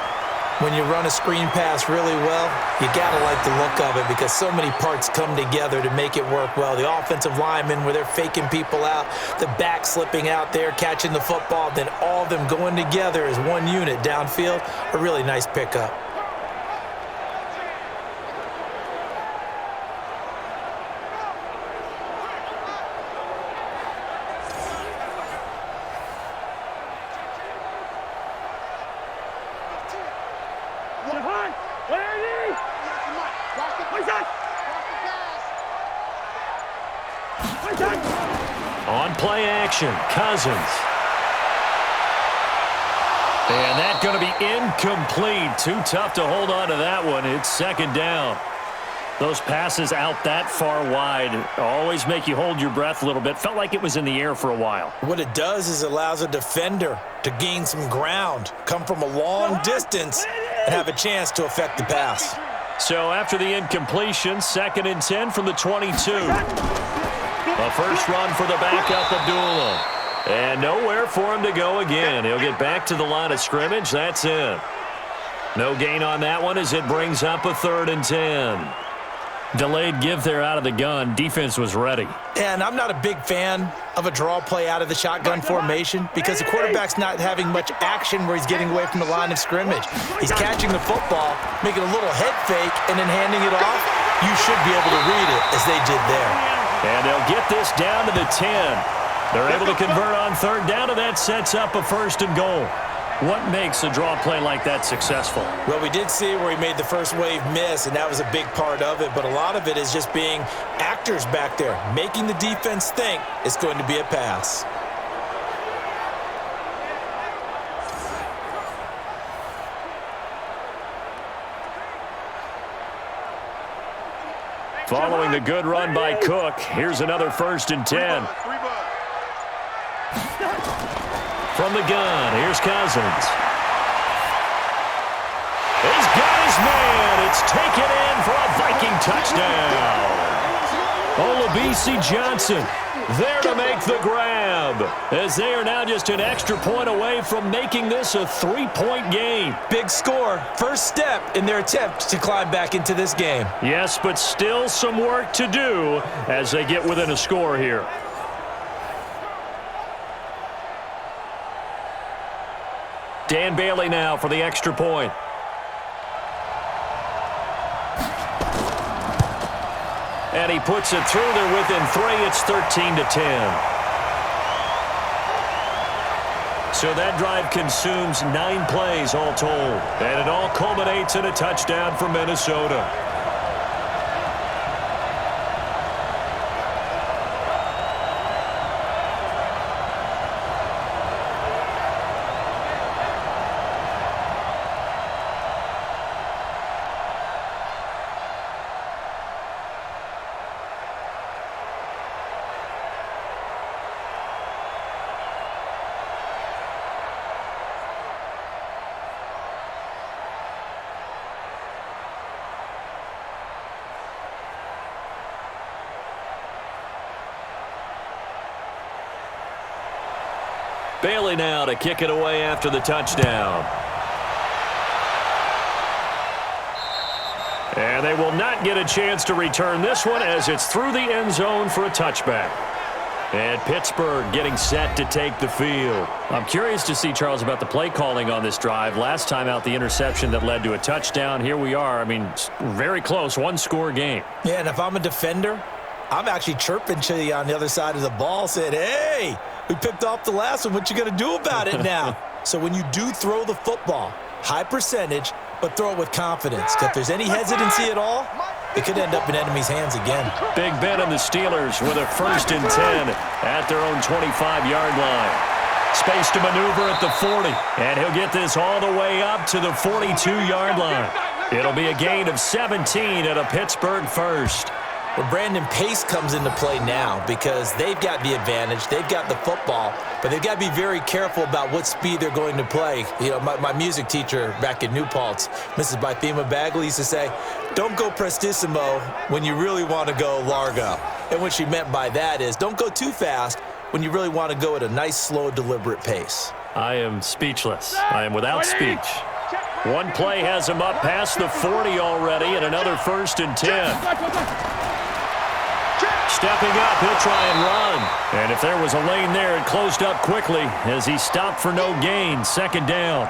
[SPEAKER 3] When you run a screen pass really well, you got to like the look of it because so many parts come together to make it work well. The offensive linemen, where they're faking people out, the back slipping out there, catching the football, then all of them going together as one unit downfield, a really nice pickup.
[SPEAKER 2] On play action, Cousins. And that's going to be incomplete. Too tough to hold on to that one. It's 2nd down. Those passes out that far wide always make you hold your breath a little bit. Felt like it was in the air for a while.
[SPEAKER 3] What it does is it allows a defender to gain some ground, come from a long distance, and have a chance to affect the pass.
[SPEAKER 2] So after the incompletion, 2nd and 10 from the 22. A 1st run for the backup, Abdullah. And nowhere for him to go again. He'll get back to the line of scrimmage. That's it. No gain on that one as it brings up a 3rd and 10. Delayed give there out of the gun. Defense was ready.
[SPEAKER 3] And I'm not a big fan of a draw play out of the shotgun formation because the quarterback's not having much action where he's getting away from the line of scrimmage. He's catching the football, making a little head fake, and then handing it off. You should be able to read it as they did there.
[SPEAKER 2] And they'll get this down to the 10. They're able to convert on third down, and that sets up a 1st and goal. What makes a draw play like that successful?
[SPEAKER 3] Well, we did see where he made the first wave miss, and that was a big part of it. But a lot of it is just being actors back there, making the defense think it's going to be a pass.
[SPEAKER 2] Following the good run by Cook, here's another 1st and 10. From the gun, here's Cousins. He's got his man. It's taken in for a Viking touchdown. Olabisi Johnson there to make the grab, as they are now just an extra point away from making this a 3-point game.
[SPEAKER 3] Big score. First step in their attempt to climb back into this game.
[SPEAKER 2] Yes, but still some work to do as they get within a score here. Dan Bailey now for the extra point. And he puts it through. They're within 3. It's 13-10. So that drive consumes 9 plays all told. And it all culminates in a touchdown for Minnesota. Bailey now to kick it away after the touchdown. And they will not get a chance to return this one as it's through the end zone for a touchback. And Pittsburgh getting set to take the field. I'm curious to see, Charles, about the play calling on this drive. Last time out, the interception that led to a touchdown. Here we are. I mean, very close, 1-score game.
[SPEAKER 3] Yeah, and if I'm a defender, I'm actually chirping to you on the other side of the ball, saying, hey, we picked off the last one. What you going to do about it now? So when you do throw the football, high percentage, but throw it with confidence. If there's any hesitancy at all, it could end up in enemy's hands again.
[SPEAKER 2] Big Ben and the Steelers with a 1st and 10 at their own 25-yard line. Space to maneuver at the 40, and he'll get this all the way up to the 42-yard line. It'll be a gain of 17 at a Pittsburgh 1st.
[SPEAKER 3] Well, Brandon, pace comes into play now because they've got the advantage. They've got the football, but they've got to be very careful about what speed they're going to play. You know, my music teacher back in New Paltz, Mrs. Bythema Bagley, used to say, don't go prestissimo when you really want to go largo. And what she meant by that is don't go too fast when you really want to go at a nice, slow, deliberate pace.
[SPEAKER 2] I am speechless. I am without speech. One play has him up past the 40 already, and another 1st and 10. Stepping up, he'll try and run. And if there was a lane there, it closed up quickly as he stopped for no gain. 2nd down.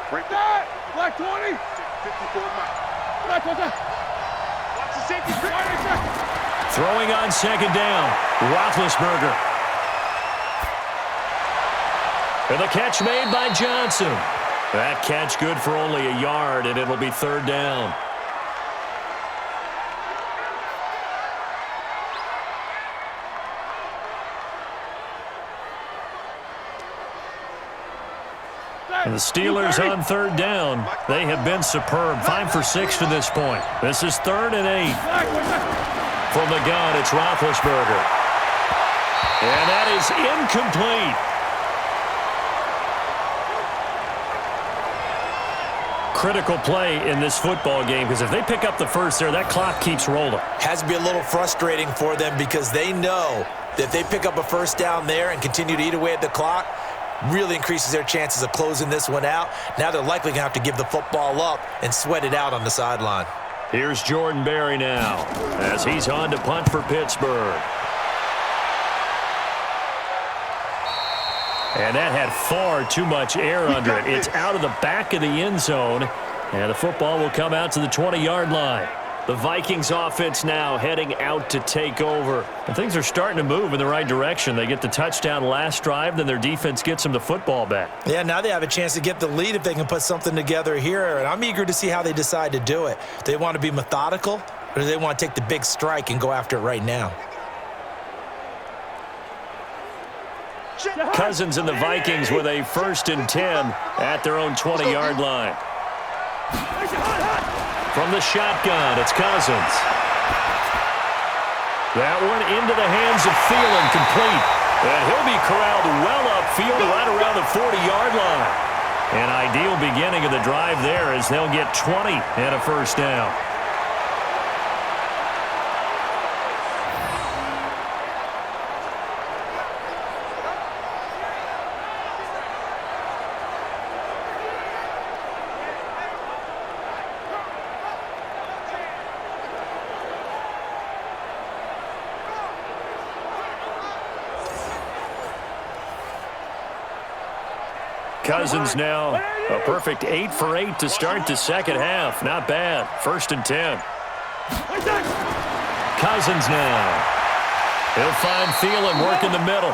[SPEAKER 4] Break that! Black 20! 54 Black, watch the safety.
[SPEAKER 2] Throwing on 2nd down. Roethlisberger. And the catch made by Johnson. That catch good for only a yard, and it'll be 3rd down. And the Steelers on 3rd down. They have been superb. 5 for 6 to this point. This is 3rd and 8. From the gun, it's Roethlisberger. And that is incomplete. Critical play in this football game because if they pick up the first there, that clock keeps rolling.
[SPEAKER 3] Has to be a little frustrating for them because they know that if they pick up a 1st down there and continue to eat away at the clock, really increases their chances of closing this one out. Now they're likely going to have to give the football up and sweat it out on the sideline.
[SPEAKER 2] Here's Jordan Berry now as he's on to punt for Pittsburgh. And that had far too much air under it. It's out of the back of the end zone, and the football will come out to the 20-yard line. The Vikings offense now heading out to take over. And things are starting to move in the right direction. They get the touchdown last drive, then their defense gets them the football back.
[SPEAKER 3] Yeah, now they have a chance to get the lead if they can put something together here. And I'm eager to see how they decide to do it. Do they want to be methodical, or do they want to take the big strike and go after it right now?
[SPEAKER 2] Cousins and the Vikings with a 1st and 10 at their own 20-yard line. From the shotgun, it's Cousins. That one into the hands of Thielen, complete. And he'll be corralled well upfield right around the 40-yard line. An ideal beginning of the drive there as they'll get 20 and a 1st down. Cousins now a perfect 8 for 8 to start the second half. Not bad. 1st and 10. Cousins now. He'll find Thielen working the middle.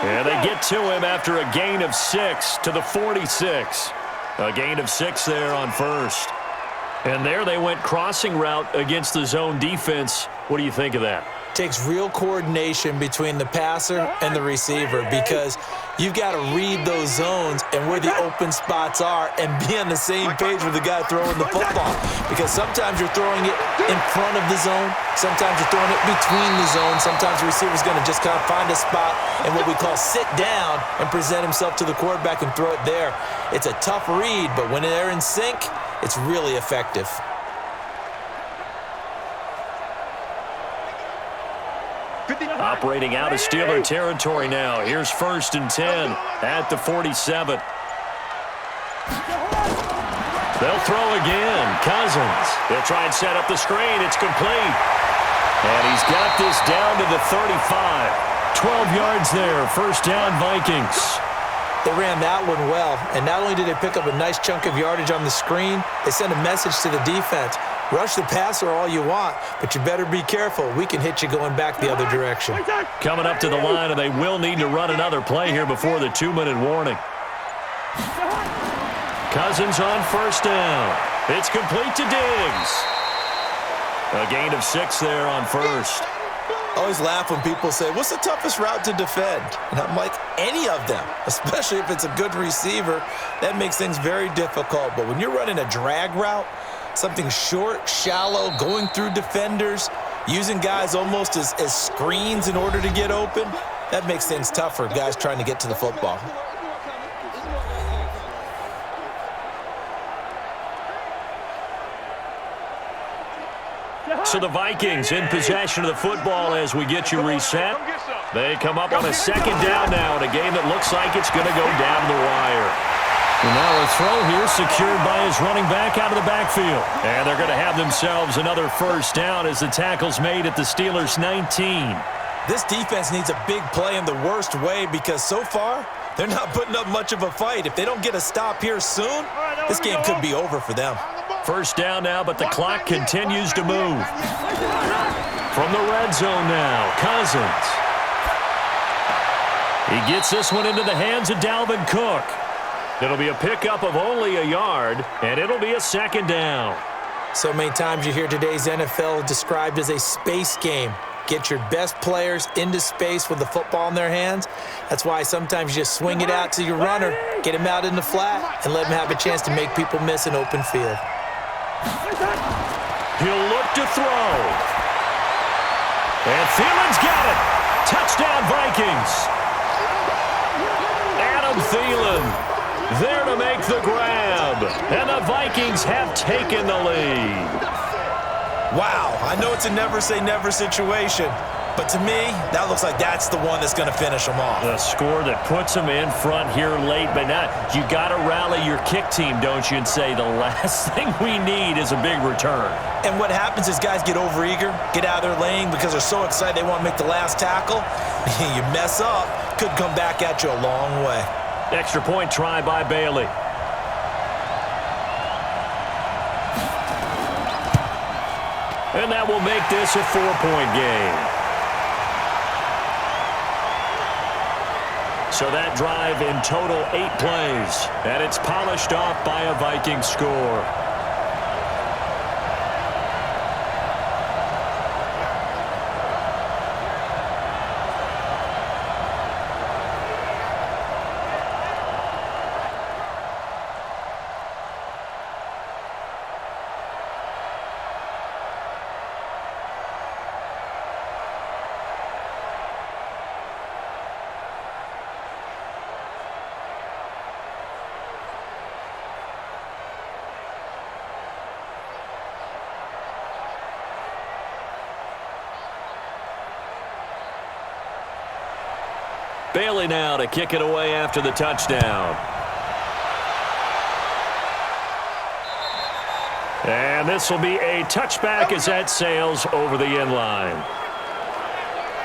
[SPEAKER 2] And they get to him after a gain of 6 to the 46. A gain of 6 there on 1st. And there they went crossing route against the zone defense. What do you think of that?
[SPEAKER 3] Takes real coordination between the passer and the receiver, because you've got to read those zones and where the open spots are and be on the same page with the guy throwing the football. Because sometimes you're throwing it in front of the zone, sometimes you're throwing it between the zones, sometimes the receiver's going to just kind of find a spot and what we call sit down and present himself to the quarterback and throw it there. It's a tough read, but when they're in sync, it's really effective.
[SPEAKER 2] Operating out of Steeler territory now. Here's 1st and 10 at the 47. They'll throw again. Cousins. They'll try and set up the screen. It's complete. And he's got this down to the 35. 12 yards there. 1st down, Vikings.
[SPEAKER 3] They ran that one well, and not only did they pick up a nice chunk of yardage on the screen, they sent a message to the defense. Rush the passer all you want, but you better be careful. We can hit you going back the other direction.
[SPEAKER 2] Coming up to the line, and they will need to run another play here before the 2-minute warning. Cousins on 1st down. It's complete to Diggs. A gain of 6 there on 1st.
[SPEAKER 3] I always laugh when people say, what's the toughest route to defend? And I'm like, any of them, especially if it's a good receiver. That makes things very difficult. But when you're running a drag route, something short, shallow, going through defenders, using guys almost as screens in order to get open, that makes things tough for guys trying to get to the football.
[SPEAKER 2] So the Vikings in possession of the football as we get you reset. They come up on a 2nd down now in a game that looks like it's going to go down the wire. And now a throw here secured by his running back out of the backfield. And they're going to have themselves another 1st down as the tackle's made at the Steelers' 19.
[SPEAKER 3] This defense needs a big play in the worst way, because so far they're not putting up much of a fight. If they don't get a stop here soon, this game could be over for them.
[SPEAKER 2] 1st down now, but the clock continues to move. From the red zone now, Cousins. He gets this one into the hands of Dalvin Cook. It'll be a pickup of only a yard, and it'll be a 2nd down.
[SPEAKER 3] So many times you hear today's NFL described as a space game. Get your best players into space with the football in their hands. That's why sometimes you just swing it out to your runner, get him out in the flat, and let him have a chance to make people miss an open field.
[SPEAKER 2] He'll look to throw. And Thielen's got it. Touchdown, Vikings. Adam Thielen there to make the grab. And the Vikings have taken the lead.
[SPEAKER 3] Wow, I know it's a never say never situation, But to me, that looks like that's the one that's going to finish them off.
[SPEAKER 2] The score that puts them in front here late, but now you got to rally your kick team, don't you, and say the last thing we need is a big return.
[SPEAKER 3] And what happens is guys get overeager, get out of their lane because they're so excited they want to make the last tackle. You mess up, could come back at you a long way.
[SPEAKER 2] Extra point try by Bailey. And that will make this a 4-point game. So that drive in total 8 plays, and it's polished off by a Viking score. Bailey now to kick it away after the touchdown. And this will be a touchback as that sails over the end line.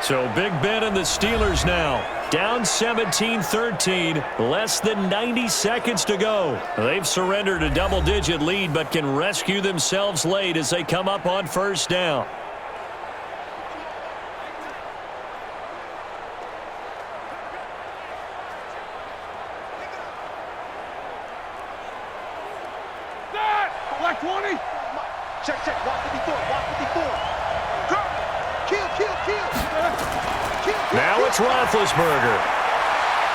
[SPEAKER 2] So Big Ben and the Steelers now down 17-13, less than 90 seconds to go. They've surrendered a double-digit lead but can rescue themselves late as they come up on first down.
[SPEAKER 4] Black 20.
[SPEAKER 5] Check, check. Walk 54. Walk 54. Go. Kill, kill, kill. Kill.
[SPEAKER 2] Now it's Roethlisberger.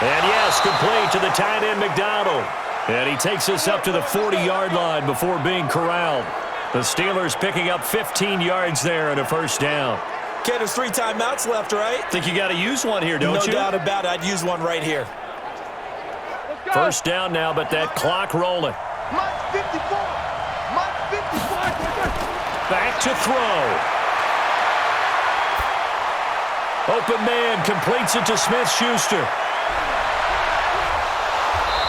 [SPEAKER 2] And yes, complete to the tight end McDonald. And he takes us up to the 40-yard line before being corralled. The Steelers picking up 15 yards there and a first down.
[SPEAKER 3] Okay, there's 3 timeouts left, right?
[SPEAKER 2] Think you got to use one here, don't you?
[SPEAKER 3] No doubt about it. I'd use one right here.
[SPEAKER 2] First down now, but that clock rolling.
[SPEAKER 5] Mike 54. Mike 54.
[SPEAKER 2] Back to throw. Open man completes it to Smith-Schuster.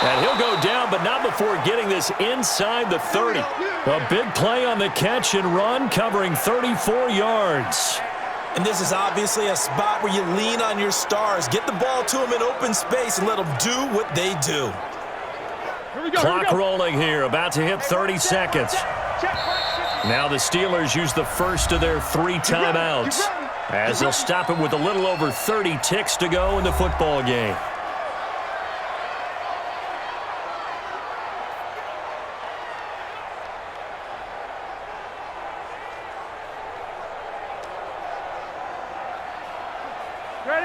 [SPEAKER 2] And he'll go down, but not before getting this inside the 30. A big play on the catch and run, covering 34 yards.
[SPEAKER 3] And this is obviously a spot where you lean on your stars. Get the ball to them in open space and let them do what they do.
[SPEAKER 2] Clock rolling here, about to hit 30 seconds. Now the Steelers use the first of their 3 timeouts, as they'll stop it with a little over 30 ticks to go in the football game.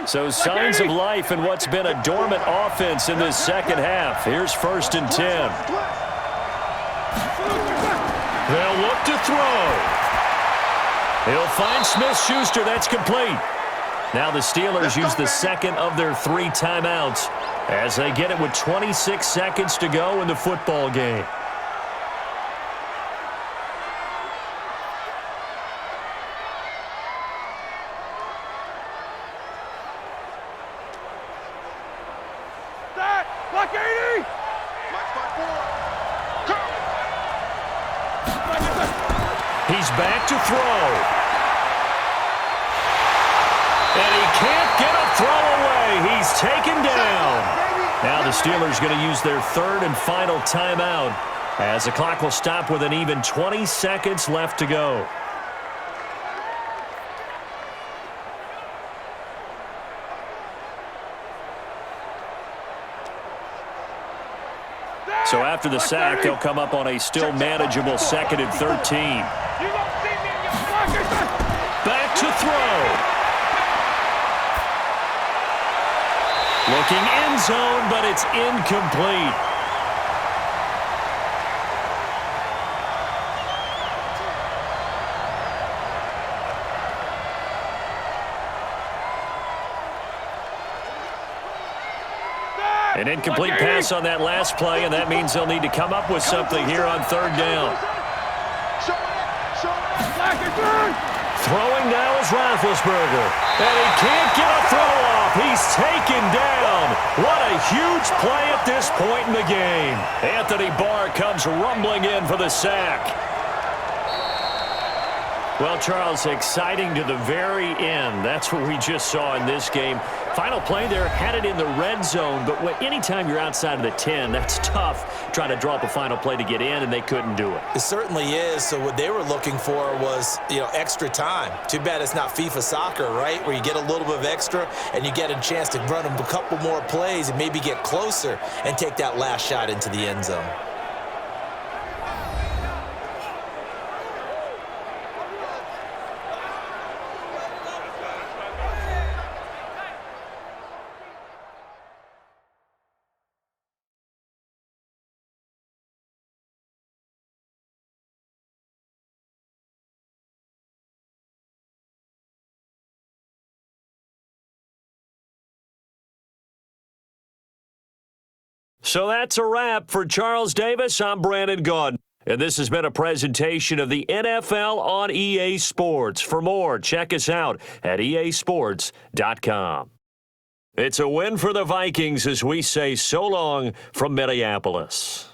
[SPEAKER 2] So signs of life in what's been a dormant offense in this second half. Here's 1st and 10. They'll look to throw. He'll find Smith-Schuster. That's complete. Now the Steelers use the second of their 3 timeouts as they get it with 26 seconds to go in the football game.
[SPEAKER 4] Black 80.
[SPEAKER 2] He's back to throw. And he can't get a throw away. He's taken down. Now the Steelers going to use their 3rd and final timeout as the clock will stop with an even 20 seconds left to go. So after the sack, they'll come up on a still manageable 2nd and 13. Back to throw. Looking end zone, but it's incomplete. An incomplete pass on that last play, and that means they'll need to come up with something here on 3rd down. Throwing now is Roethlisberger. And he can't get a throw off. He's taken down. What a huge play at this point in the game. Anthony Barr comes rumbling in for the sack. Well, Charles, exciting to the very end. That's what we just saw in this game. Final play there, had it in the red zone, but anytime you're outside of the 10, that's tough trying to draw up a final play to get in, and they couldn't do it.
[SPEAKER 3] It certainly is. So what they were looking for was, extra time. Too bad it's not FIFA soccer, right, where you get a little bit of extra and you get a chance to run them a couple more plays and maybe get closer and take that last shot into the end zone.
[SPEAKER 2] So that's a wrap. For Charles Davis, I'm Brandon Gaudin. And this has been a presentation of the NFL on EA Sports. For more, check us out at easports.com. It's a win for the Vikings as we say so long from Minneapolis.